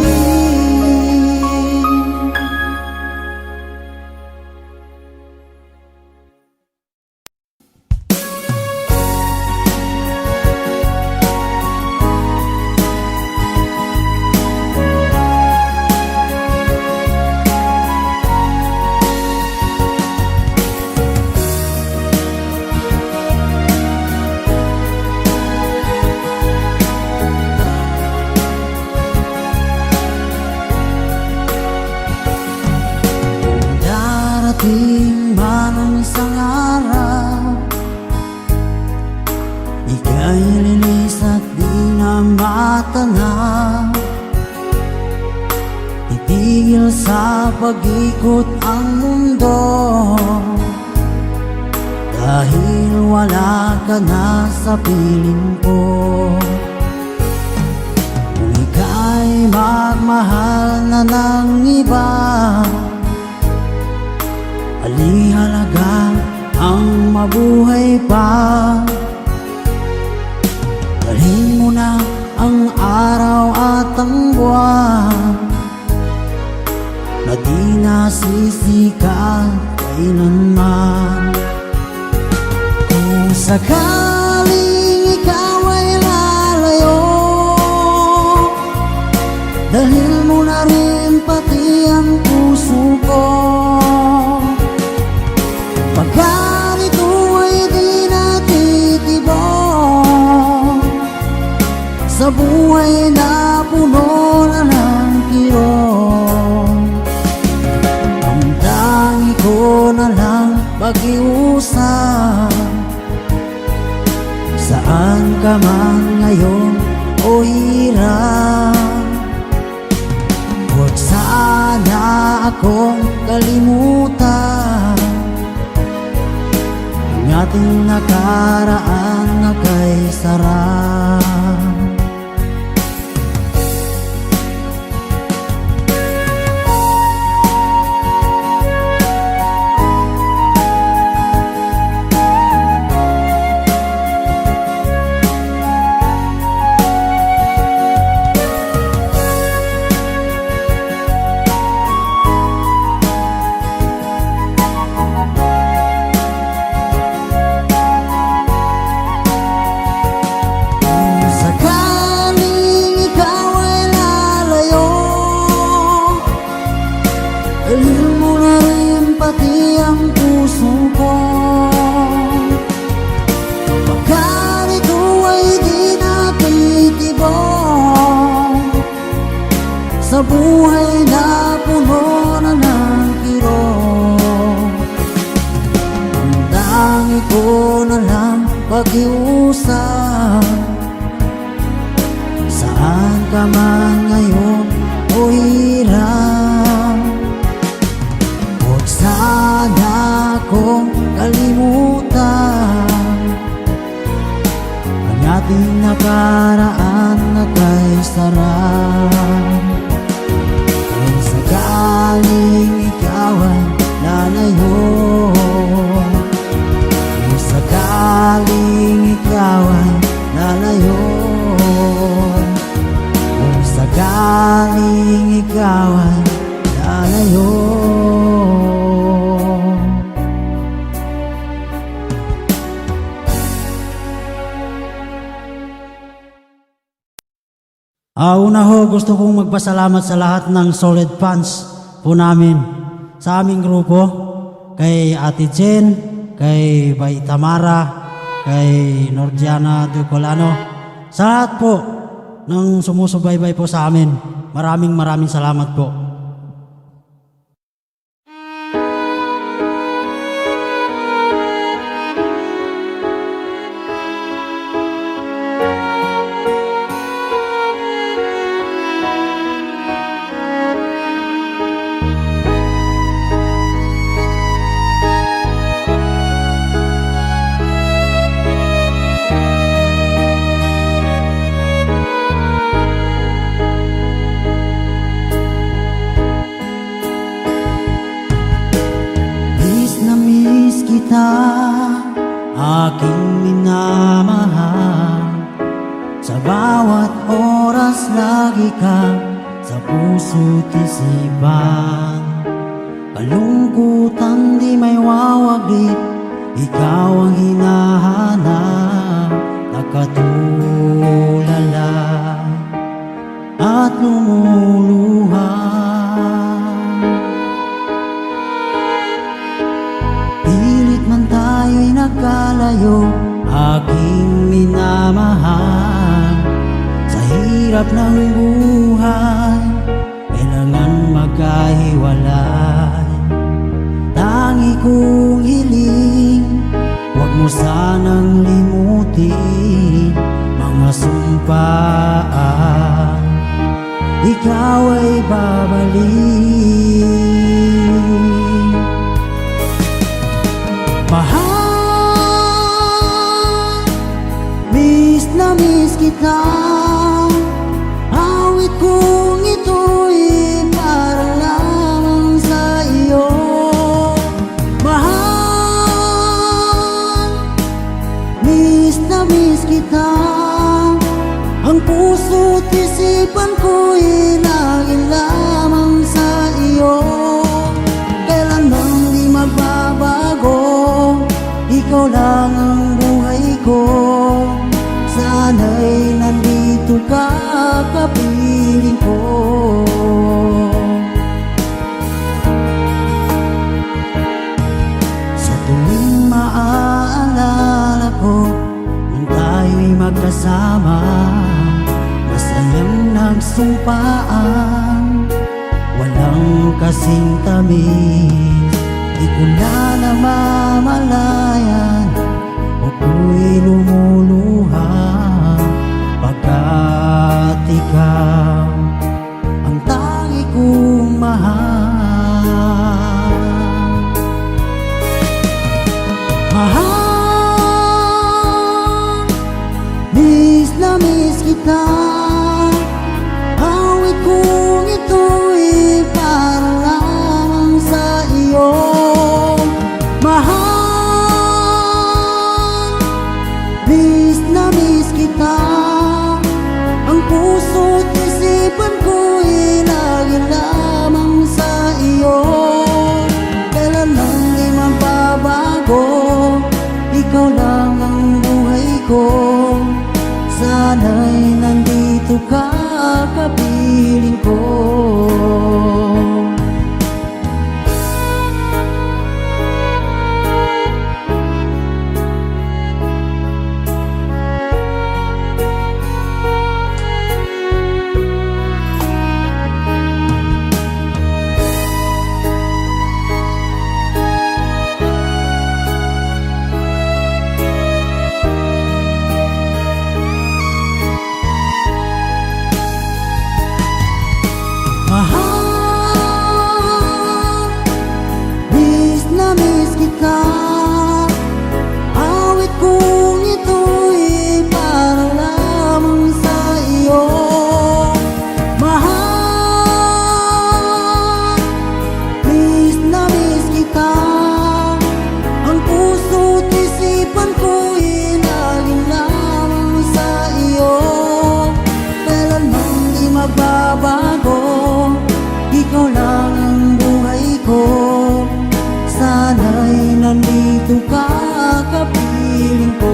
[SPEAKER 2] Darating man ang isang araw, ika'y lilis at di na matanaw. Titigil sa pag-ikot ang mundo, dahil wala ka na sa piling ko. Kung ika'y magmahal na ng iba, alihalaga ang mabuhay pa. Dalhin mo na ang araw at ang buwan, na di nasisikat kailanman. Kung sakaling ikaw ay lalayo, dalhin mo na rin pati ang puso ko. Pagkat ito ay di natitibok sa buhay na puno na ng kirot, ang tangi ko na lang pag-iusap. Saan ka man ngayon o hirap, huwag sana akong kalimutan ang ating nakaraan na kay sarap. Dalhin mo na rin pati ang puso ko. Pagkat ito ay di natitibok sa buhay na puno na ng kirot, ang tangi ko na lang pag-iusap. Saan ka man ngayon o hirap, huwag sana akong kalimutan ang ating nakaraan na kay sarap. Kung sakaling ikaw ay lalayo, kung sakaling ikaw ay lalayo, kung sakaling ikaw ay lalayo. Una ho, gusto kong magpasalamat sa lahat ng solid fans po namin sa aming grupo, kay Ate Jen, kay Bay Tamara, kay Nordiana Ducolano, sa lahat po ng sumusubaybay po sa amin. Maraming salamat po. mas lagi ka sa puso't isipan. Kalungkutan di may wawaglit, ikaw ang hinahanap. Nakatulala at lumuluha. Pilit man tayo'y nagkalayo, aking minamahal. Sa hirap ng buhay, kailangan magkahiwalay. Tangi kong hiling, huwag mo sanang limutin mga sumpaan, ikaw ay babalik. Mahal, miss na miss kita. Awit kong ito'y para lamang sa iyo. Mahal, miss na miss kita. Ang puso't isipan ko'y laging lamang sa iyo. Kailanman di magbabago, ikaw lang ang buhay ko. Sana'y nandito ka, kapiling ko. Sa tuwing maaalala ko nung tayo'y magkasama, masayang nagsumpaan, walang kasing tamis. Di ko na namamalayan, ako'y lumuluha pagkat ikaw ang tangi kong mahal. Mahal, miss na miss kita. Awit kong ito'y para lamang sa iyo. Mahal, miss na miss kita. Ang puso't isipan ko'y laging lamang sa iyo. Kailanman di magbabago, ikaw lang ang buhay ko. Sana'y nandito ka, kapiling ko. Mahal, miss na miss kita. Awit kong ito'y para lamang sa iyo. Mahal, miss na miss kita. Ang puso't isipan ko'y laging lamang sa iyo. Kailanman di magbabago, ikaw lang ang buhay ko. Sana'y nandito ka, kapiling ko.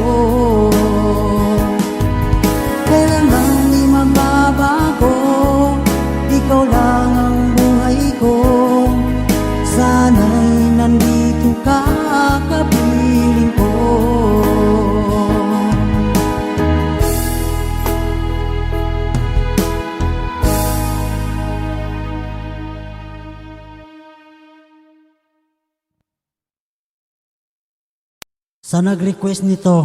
[SPEAKER 2] Kailanman di magbabago, ikaw lang ang buhay ko. Sana'y nandito ka, kapiling ko. Sa nag-request nito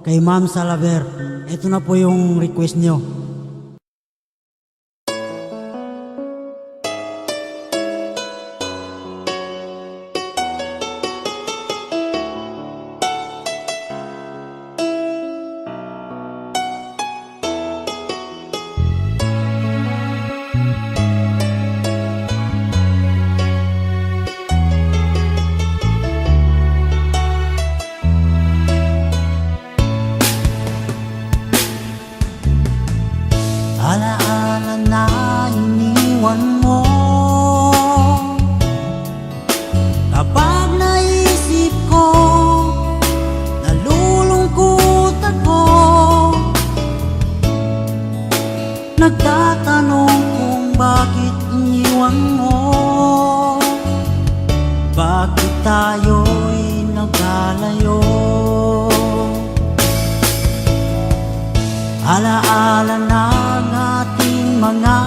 [SPEAKER 2] kay Ma'am Salaver, ito na po yung request niyo. Alaala Nagtatanong kung bakit iniwan mo, bakit tayo'y nagkalayo. Alaala ng ating mga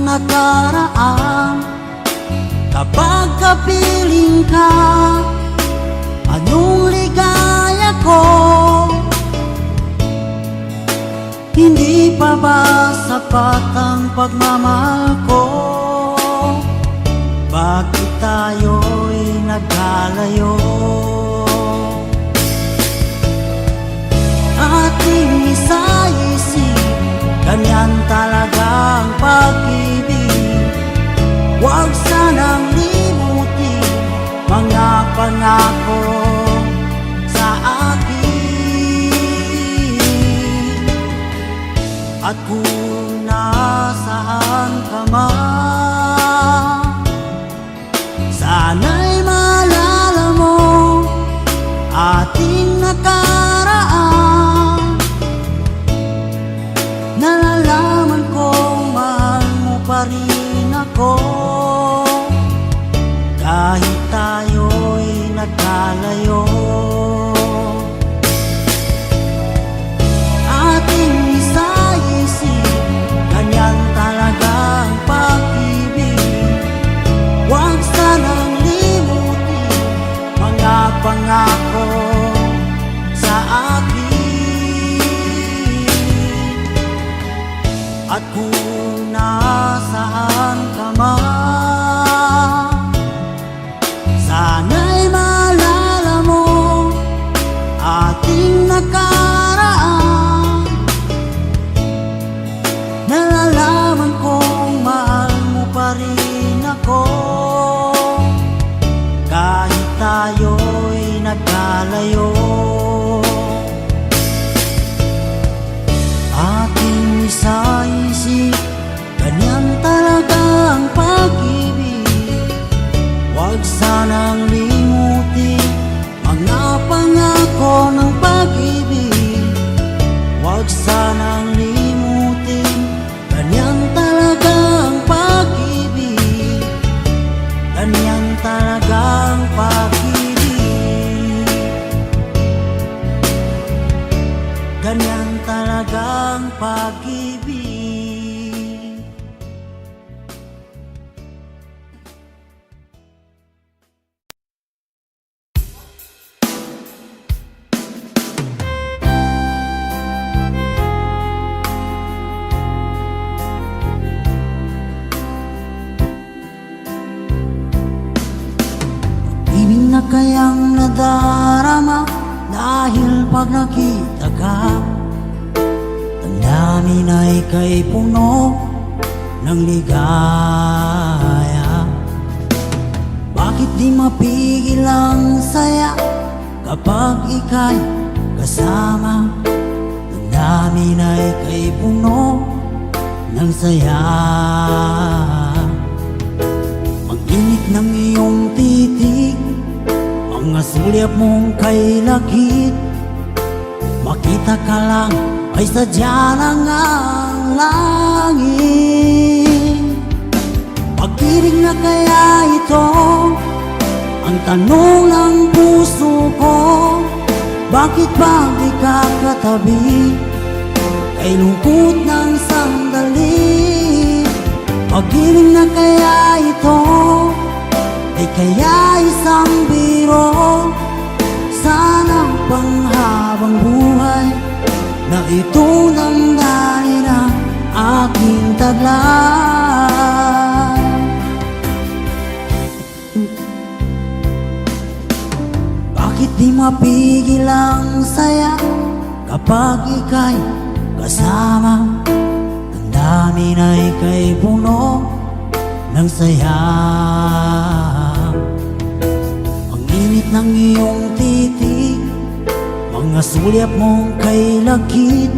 [SPEAKER 2] nakaraan. Kapag kapiling ka, anong ligaya ko? Hindi pa ba sapat ang pagmamahal ko? Bakit tayo'y nagkalayo? Ating isa-isip, ganyan talagang pag-ibig. Huwag sanang limutin mga pangako sa akin. At kung nasaan ka man, sana'y maalala mo ating nakaraan. Nalalaman kong mahal mo pa rin ako, kahit tayo'y nagkalayo. Ating isa-isip, ganyan talagang pag-ibig. Huwag sanang limutin mga pangako sa akin. At kung nasaan ka man, sana'y maalala mo ating nakaraan. Nalalaman kong mahal mo pa rin ako, kahit tayo'y nagkalayo. Ating isa-isip, ganyan talaga ang pag-ibig. Huwag sanang limutin mga pangako ng pag-ibig. Huwag sanang limutin, ganyan talaga ang pag-ibig. Ganyan talaga ang pag-ibig. Ganyan talaga ang pag-ibig. Ibig na kayang nadarama dahil pag nakita ka, ang namin ay kay puno ng ligaya. Bakit di mapigil ang saya kapag ika'y kasama? Ang namin ay kay puno ng saya. Mag-init ng iyong titig, mga sulyap mong kay lakit. Makita ka lang ay sadya ng ang langit. Pag-ibig na kaya ito ang tanong ng puso ko. Bakit ba di ka katabi kay lungkot ng sandali? Pag-ibig na kaya ito ay kaya isang biro? Sana panghabang buhay na ito damdamin ang aking taglay. Bakit di mapigil ang saya kapag ika'y kasama? Ang dami na'y kay puno ng saya. Ang init ng iyong titig, mga sulyap mong kay lakit.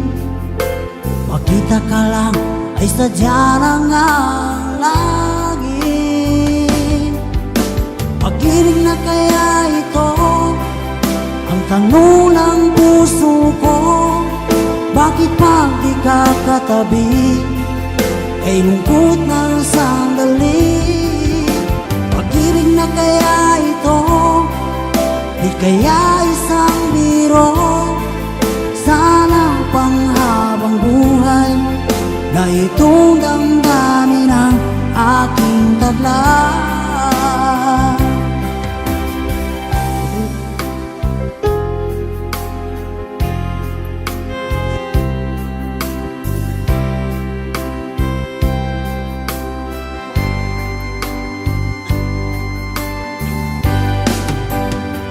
[SPEAKER 2] Makita ka lang ay sadya ng ang langit. Pag-ibig na kaya ito ang tanong ng puso ko. Bakit pag di ka katabi kay lungkot ng sandali. Pag-ibig na kaya ito, di kaya isang biro. Sana panghabang buhay na itong damdamin ang aking tadla.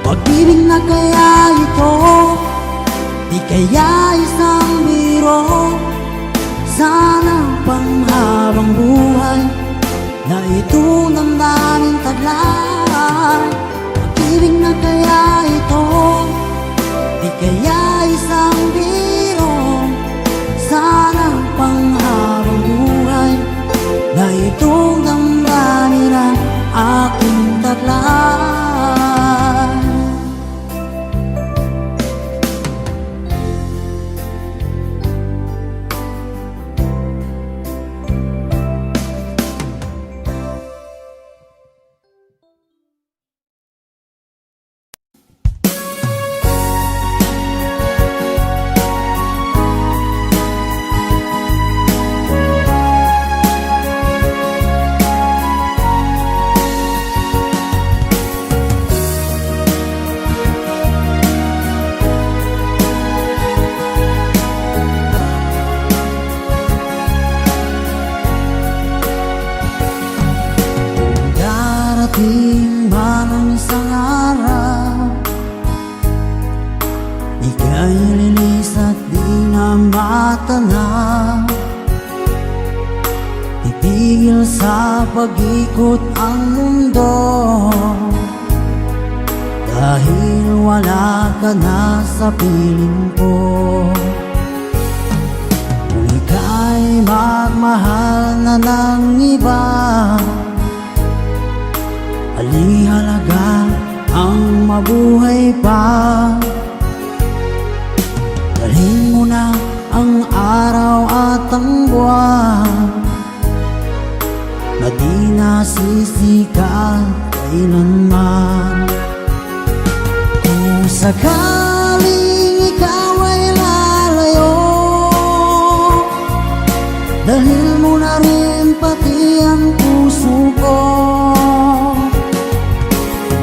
[SPEAKER 2] Pag-ibig na kaya ito, di kaya isang biro. Sana panghabang buhay na itong damdamin taglay. Pag-ibig na kaya ito, di kaya isang biro. Sana panghabang buhay na itong damdamin ang aking taglay. Darating man ang isang araw, ika'y lilis at di na matanaw. Titigil sa pag-ikot ang mundo, dahil wala ka na sa piling ko. Kung ika'y magmahal na ng iba, alihalaga ang mabuhay pa. Dalhin mo na ang araw at ang buwan, na di nasisikat kailanman. Kung sakaling ikaw ay lalayo, dalhin mo na rin pati ang puso ko.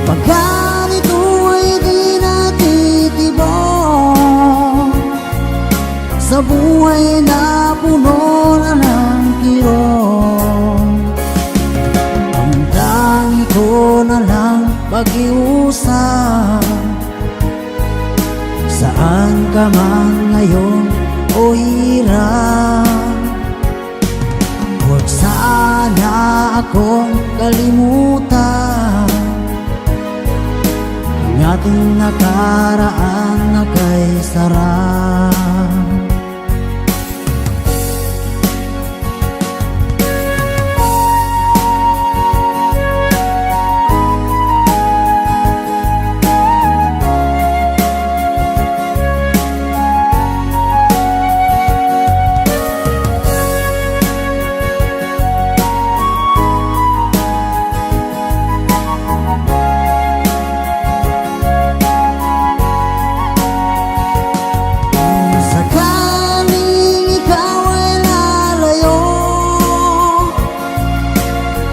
[SPEAKER 2] Pagkat ito ay di natitibok sa buhay na puno na ng kirot, ang tangi ko na lang pag-iusap. Saan ka man ngayon o hirap, huwag sana akong kalimutan. Ang ating nakaraan na kay sarap.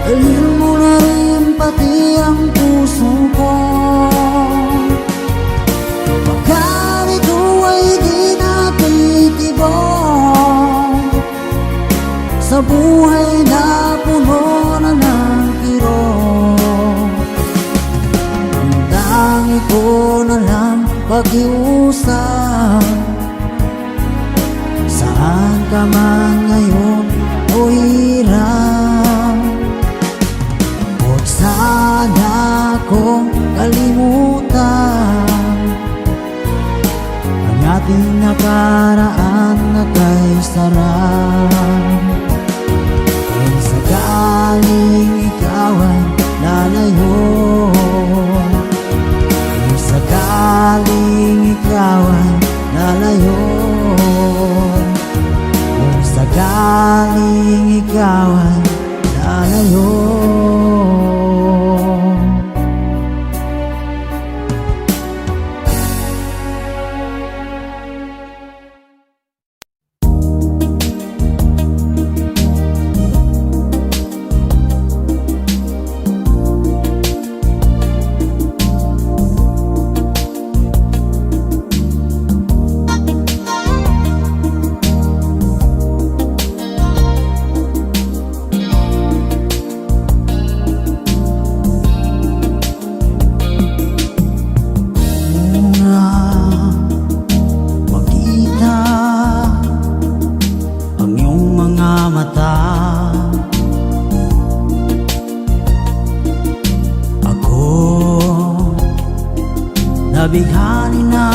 [SPEAKER 2] Dalhin mo na rin pati ang puso ko. Pagkat ito ay di natitibok sa buhay na puno na ng kirot, ang tangi ko na lang pag-iusap. Saan ka man ngayon o hirap, huwag sana akong kalimutan. Ang ating nakaraan na kay sarap. Kung sakaling ikaw ay lalayo, kung sakaling ikaw ay lalayo, kung sakaling ikaw ay lalayo. Makita ang iyong mga mata, ako nabighani na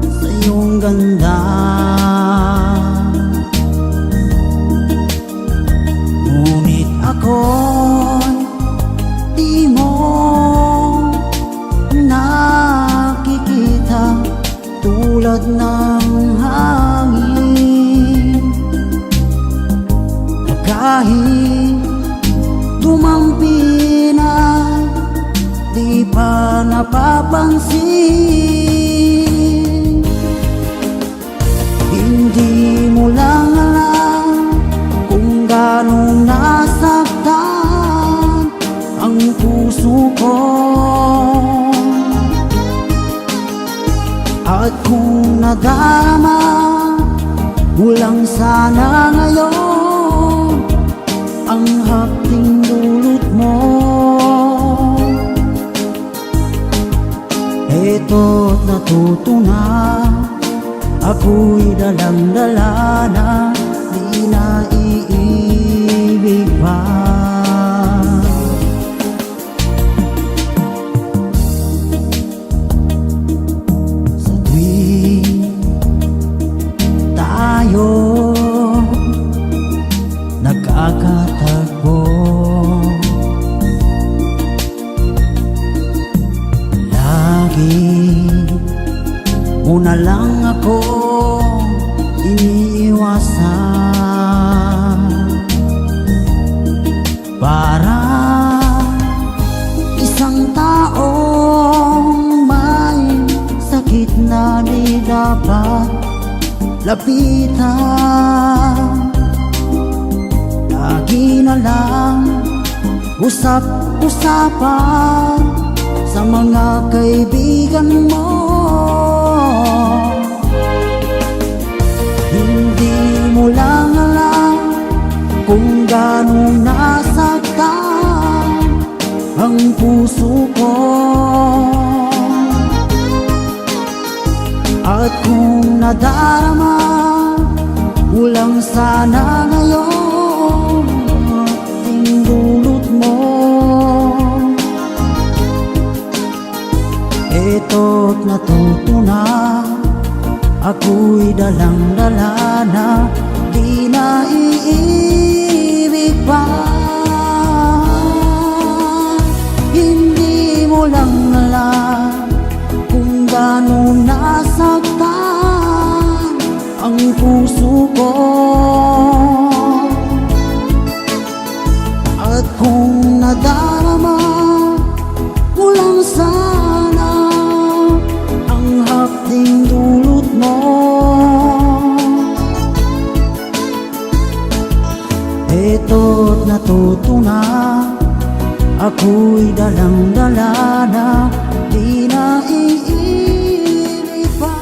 [SPEAKER 2] sa iyong ganda. Ngunit ako'y di mo nakikita, tulad ng hangin na kahit tumampi na di pa napapansin. Hindi mo lang alam kung gano'ng nasaktan ang puso ko. At kung nadarama mo lang sana ngayon ang hapting dulot mo, eto't natuto na, ako'y dalang-dala na, di na iibig pa. Sa tuwing tayo nagkakatagpo, lagi mo na lang ako iniiwasan. Para isang taong may sakit na di dapat lapitan, lagi na lang usap-usapan sa mga kaibigan mo. Hindi mo lang alam kung gano'ng nasaktan ang puso ko. At kung nadarama mo lang sana ngayon ang dulot mo, eto't natuto na, ako'y dalang-dala na, di na iibig pa. Hindi mo lang alam kung gano'ng nasaktan ang puso ko. At kung nadarama mo lang sana ang hapting dulot mo, eto't natuto na, ako'y dalang-dala na, di na iibig pa.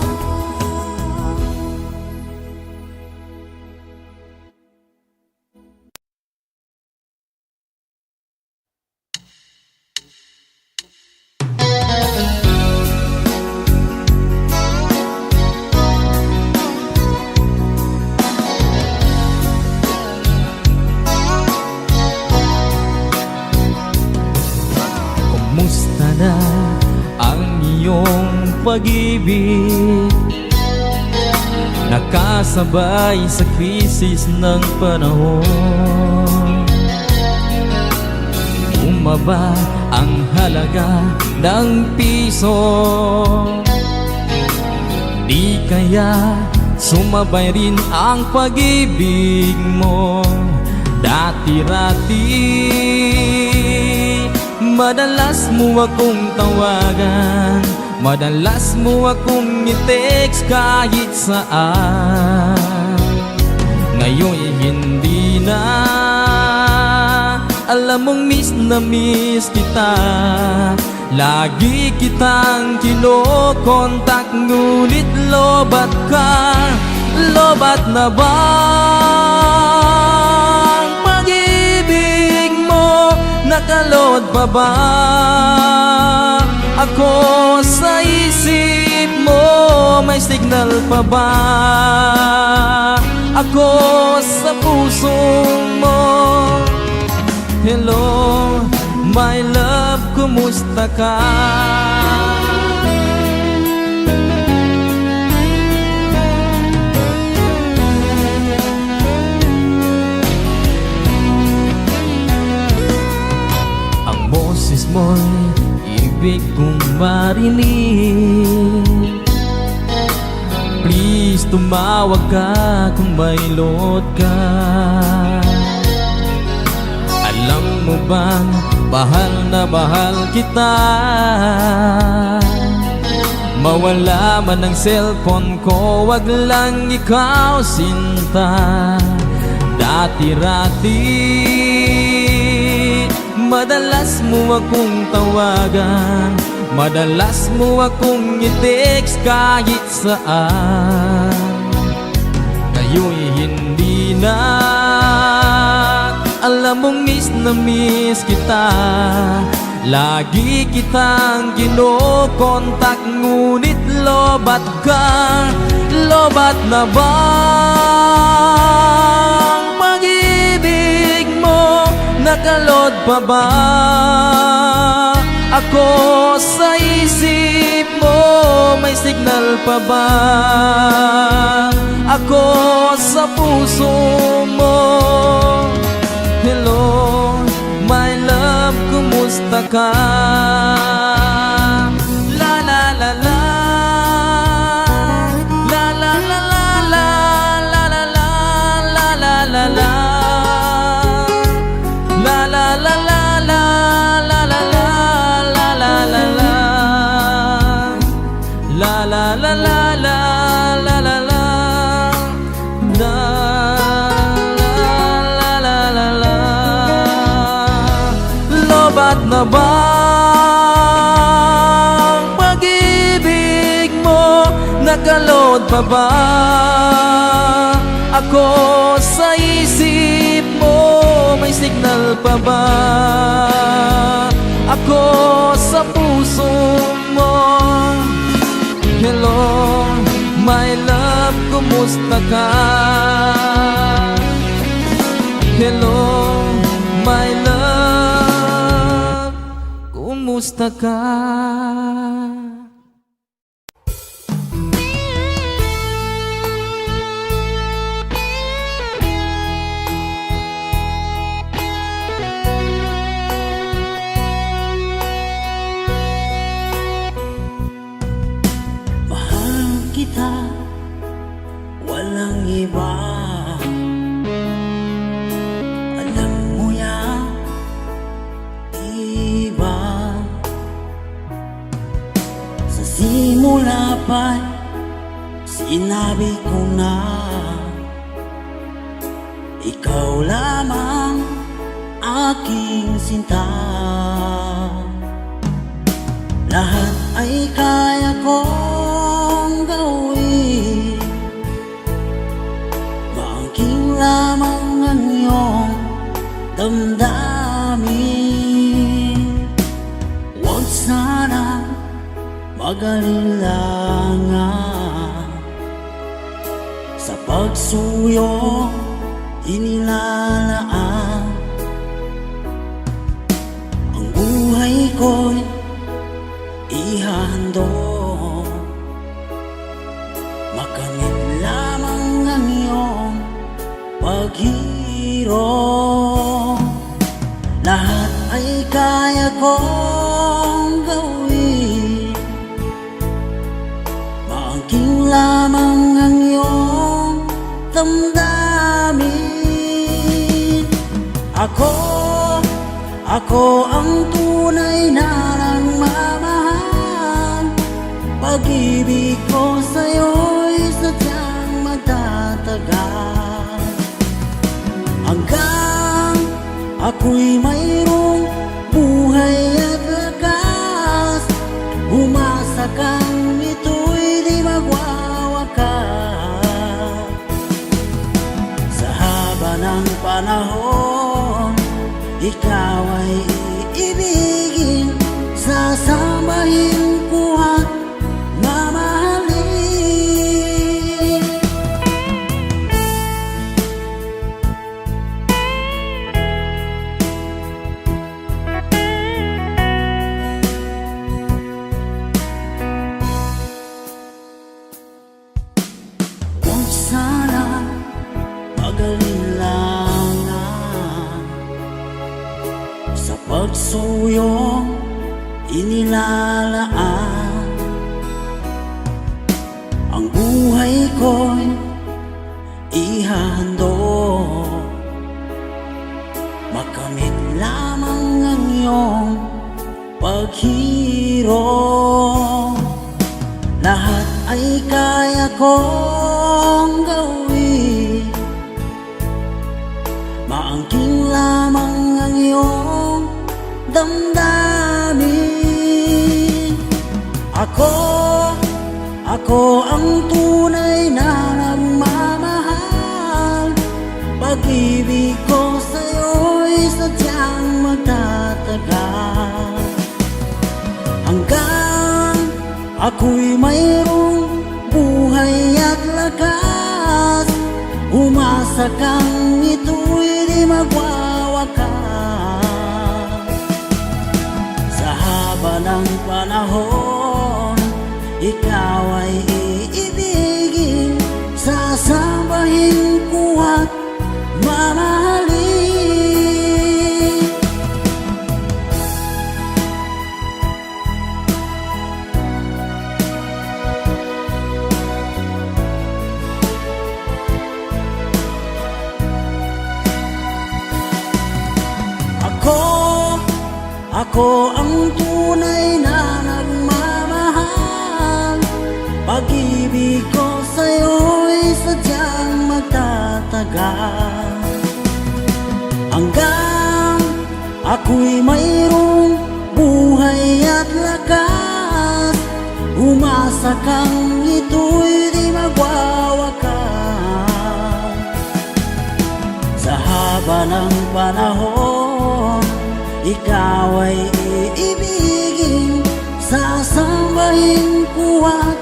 [SPEAKER 4] Kumusta na ang iyong pag-ibig? Nakasabay sa krisis ng panahon. Bumaba ang halaga ng piso, di kaya sumabay rin ang pag-ibig mo. dati-rati. Madalas mo akong tawagan, madalas mo akong i-text kahit saan. Ngayon hindi na, alam mong miss na miss kita. Lagi kitang kinokontak, ngunit lobat ka. Lobat na bang pag-ibig mo? Nakalod pa ba ako sa isip mo? May signal pa ba ako sa puso mo? Hello, my love, kumusta ka? Ang boses mo'y ibig kong marinig. Please, tumawag ka kung may load ka. Alam mo bang bahal na bahal kita? Mawala man ang cellphone ko, wag lang ikaw sinta. Dati-rati, madalas mo akong tawagan, madalas mo akong i-text kahit saan. Ngayon'y hindi na, alam mong miss na miss kita. Lagi kitang kinokontak, ngunit lobat ka. Lobat na bang pag-ibig mo? Nakalod pa ba ako sa isip mo? May signal pa ba ako sa puso mo? Hello, my love, kumusta ka? La la la la, la la la la, la la la la, la la la la, la la la la, la la la la, la la la la, la la la la, la la la la. Lobat na bang pag-ibig mo? Nakalod pa ba ako sa isip mo? May signal pa ba ako sa puso mo? Hello, my love, kumusta ka? Hello, my love, kumusta ka?
[SPEAKER 2] Mahal kita, walang iba. Alam mo yan, diba? Sa simula pa, sinabi ko na ikaw lamang aking sinta. Lahat ay kaya kong gawin, maangking lamang ang iyong damdamin. Huwag sana mag-alilangan sa pagsuyo inilalaan. Ang buhay ko'y ihandog, makamit lamang ang iyong paghirap. Lahat ay kaya kong gawin, maangking lamang ang iyong damdamin. Ako ang tunay na nagmamahal. Pag-ibig ko sa'yo'y sadyang magtatagal, hanggang ako'y mayroong buhay at lakas. Umasa kang ito'y di magwawakas. Sa haba ng panahon, ikaw ay iibigin, sasambahin ko at mamahalin. Huwag sana mag-alilangan sa pagsuyong inilalaan. Ang buhay ko'y ihahandog, makamit lamang ang iyong paghirong. Lahat ay kaya kong gawin, maangking lamang ang iyong damdamin. Ako ang tunay na nagmamahal. Pag-ibig ko sa'yo'y sadyang magtatagal, hanggang ako'y mayroong buhay at lakas. Umasa kang ito'y di magwawakas. Sa haba ng panahon, ikaw ay iibigin, sasambahin ko at mamahalin. Ako ang tunay na nagmamahal. Pag-ibig ko sa'yo'y sadyang magtatagal, hanggang ako'y mayroong buhay at lakas. Umasa kang ito'y di magwawakas. Sa haba ng panahon, ikaw ay iibigin, sasambahin ko at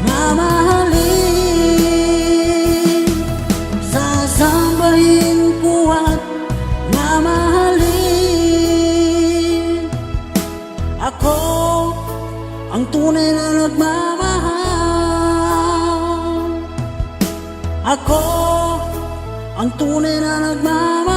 [SPEAKER 2] mamahalin. Sasambahin ko at mamahalin. Ako ang tunay na nagmamahal. Ako ang tunay na nagmamahal.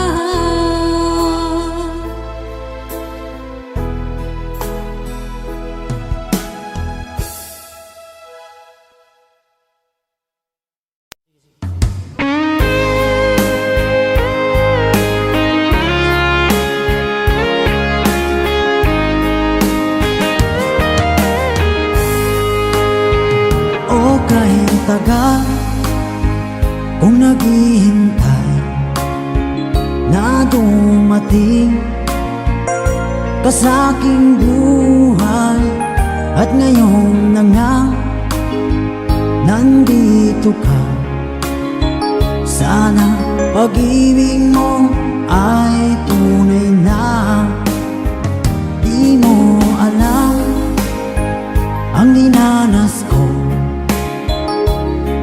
[SPEAKER 2] Kahit tagal kung naghihintay na dumating ka sa aking buhay, at ngayon na nga nandito ka. Sana pag-ibig mo ay tunay na. Di mo alam ang dinanas ko,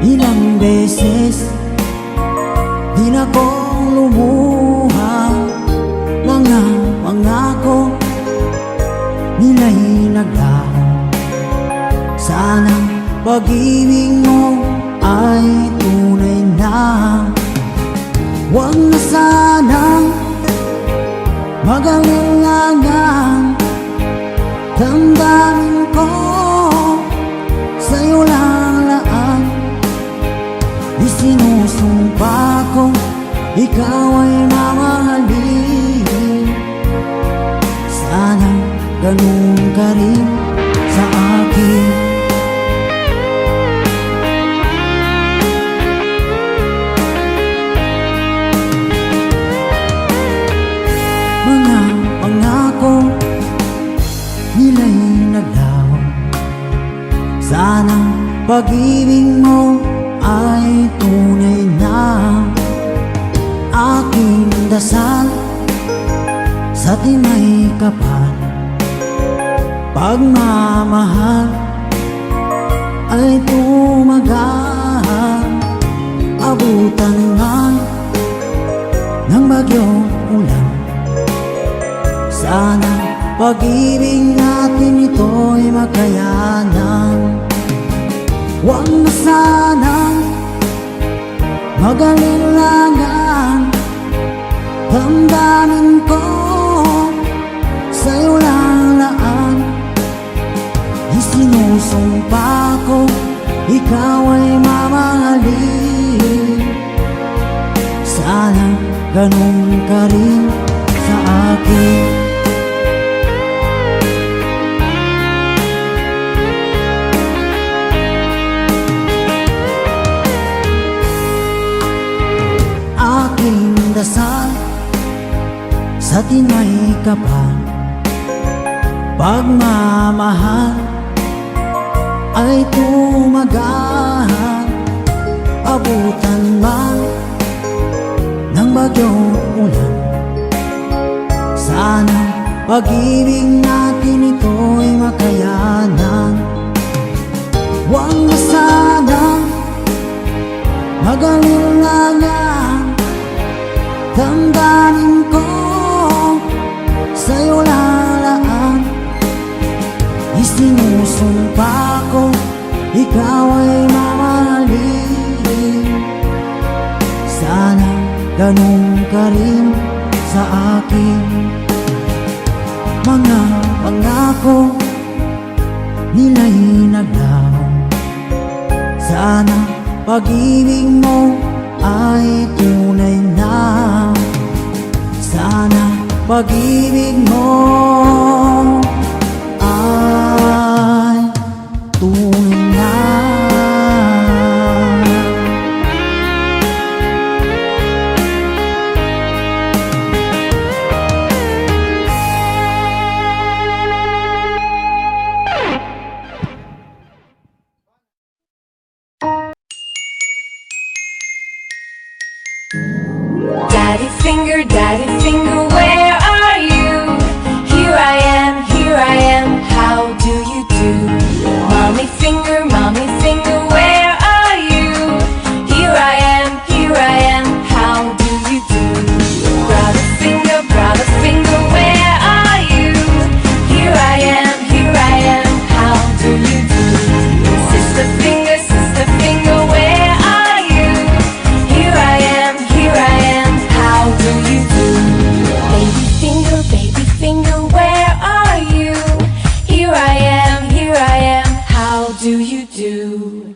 [SPEAKER 2] ilang beses din akong lumuha. Mga pangako nila'y naglaho. Sana pag-ibig mo ay tunay na. Huwag na sanang pag-ibig mo ay tunay na aking dasal sa timay kapal. Pagmamahal ay tumagal, abutan man ng bagyong ulan. Sana pag-ibig natin ito'y makayanan. Huwag na sanang mag-alilangan, damdamin ko sa'yo lalaan. Isinusumpa ko, ikaw ay mamahalin. Sana ganun ka rin sa akin. Aking dasal sa tinay kapal, pagmamahal ay tumagal, abutan man ng bagyong ulan. Sana pag-ibig natin ito'y makayanan. Huwag na sanang mag-alilangan, damdamin ko sa'yo lalaan. Isinusumpa ko, ikaw ay mamahalin. Sana ganun ka rin sa akin. Mga pangako nila'y naglaho. Sana pag-ibig mo ay tunay na. Sana pag-ibig mo ay tunay na.
[SPEAKER 3] Daddy finger, where are you? Here I am, how do you do? Mommy finger, where are you? Here I am, how do you do? Brother finger, where are you? Here I am, how do you do? Sister finger, where are you? Here I am, how do you do? Baby finger, where are you? Here I am, how do you do?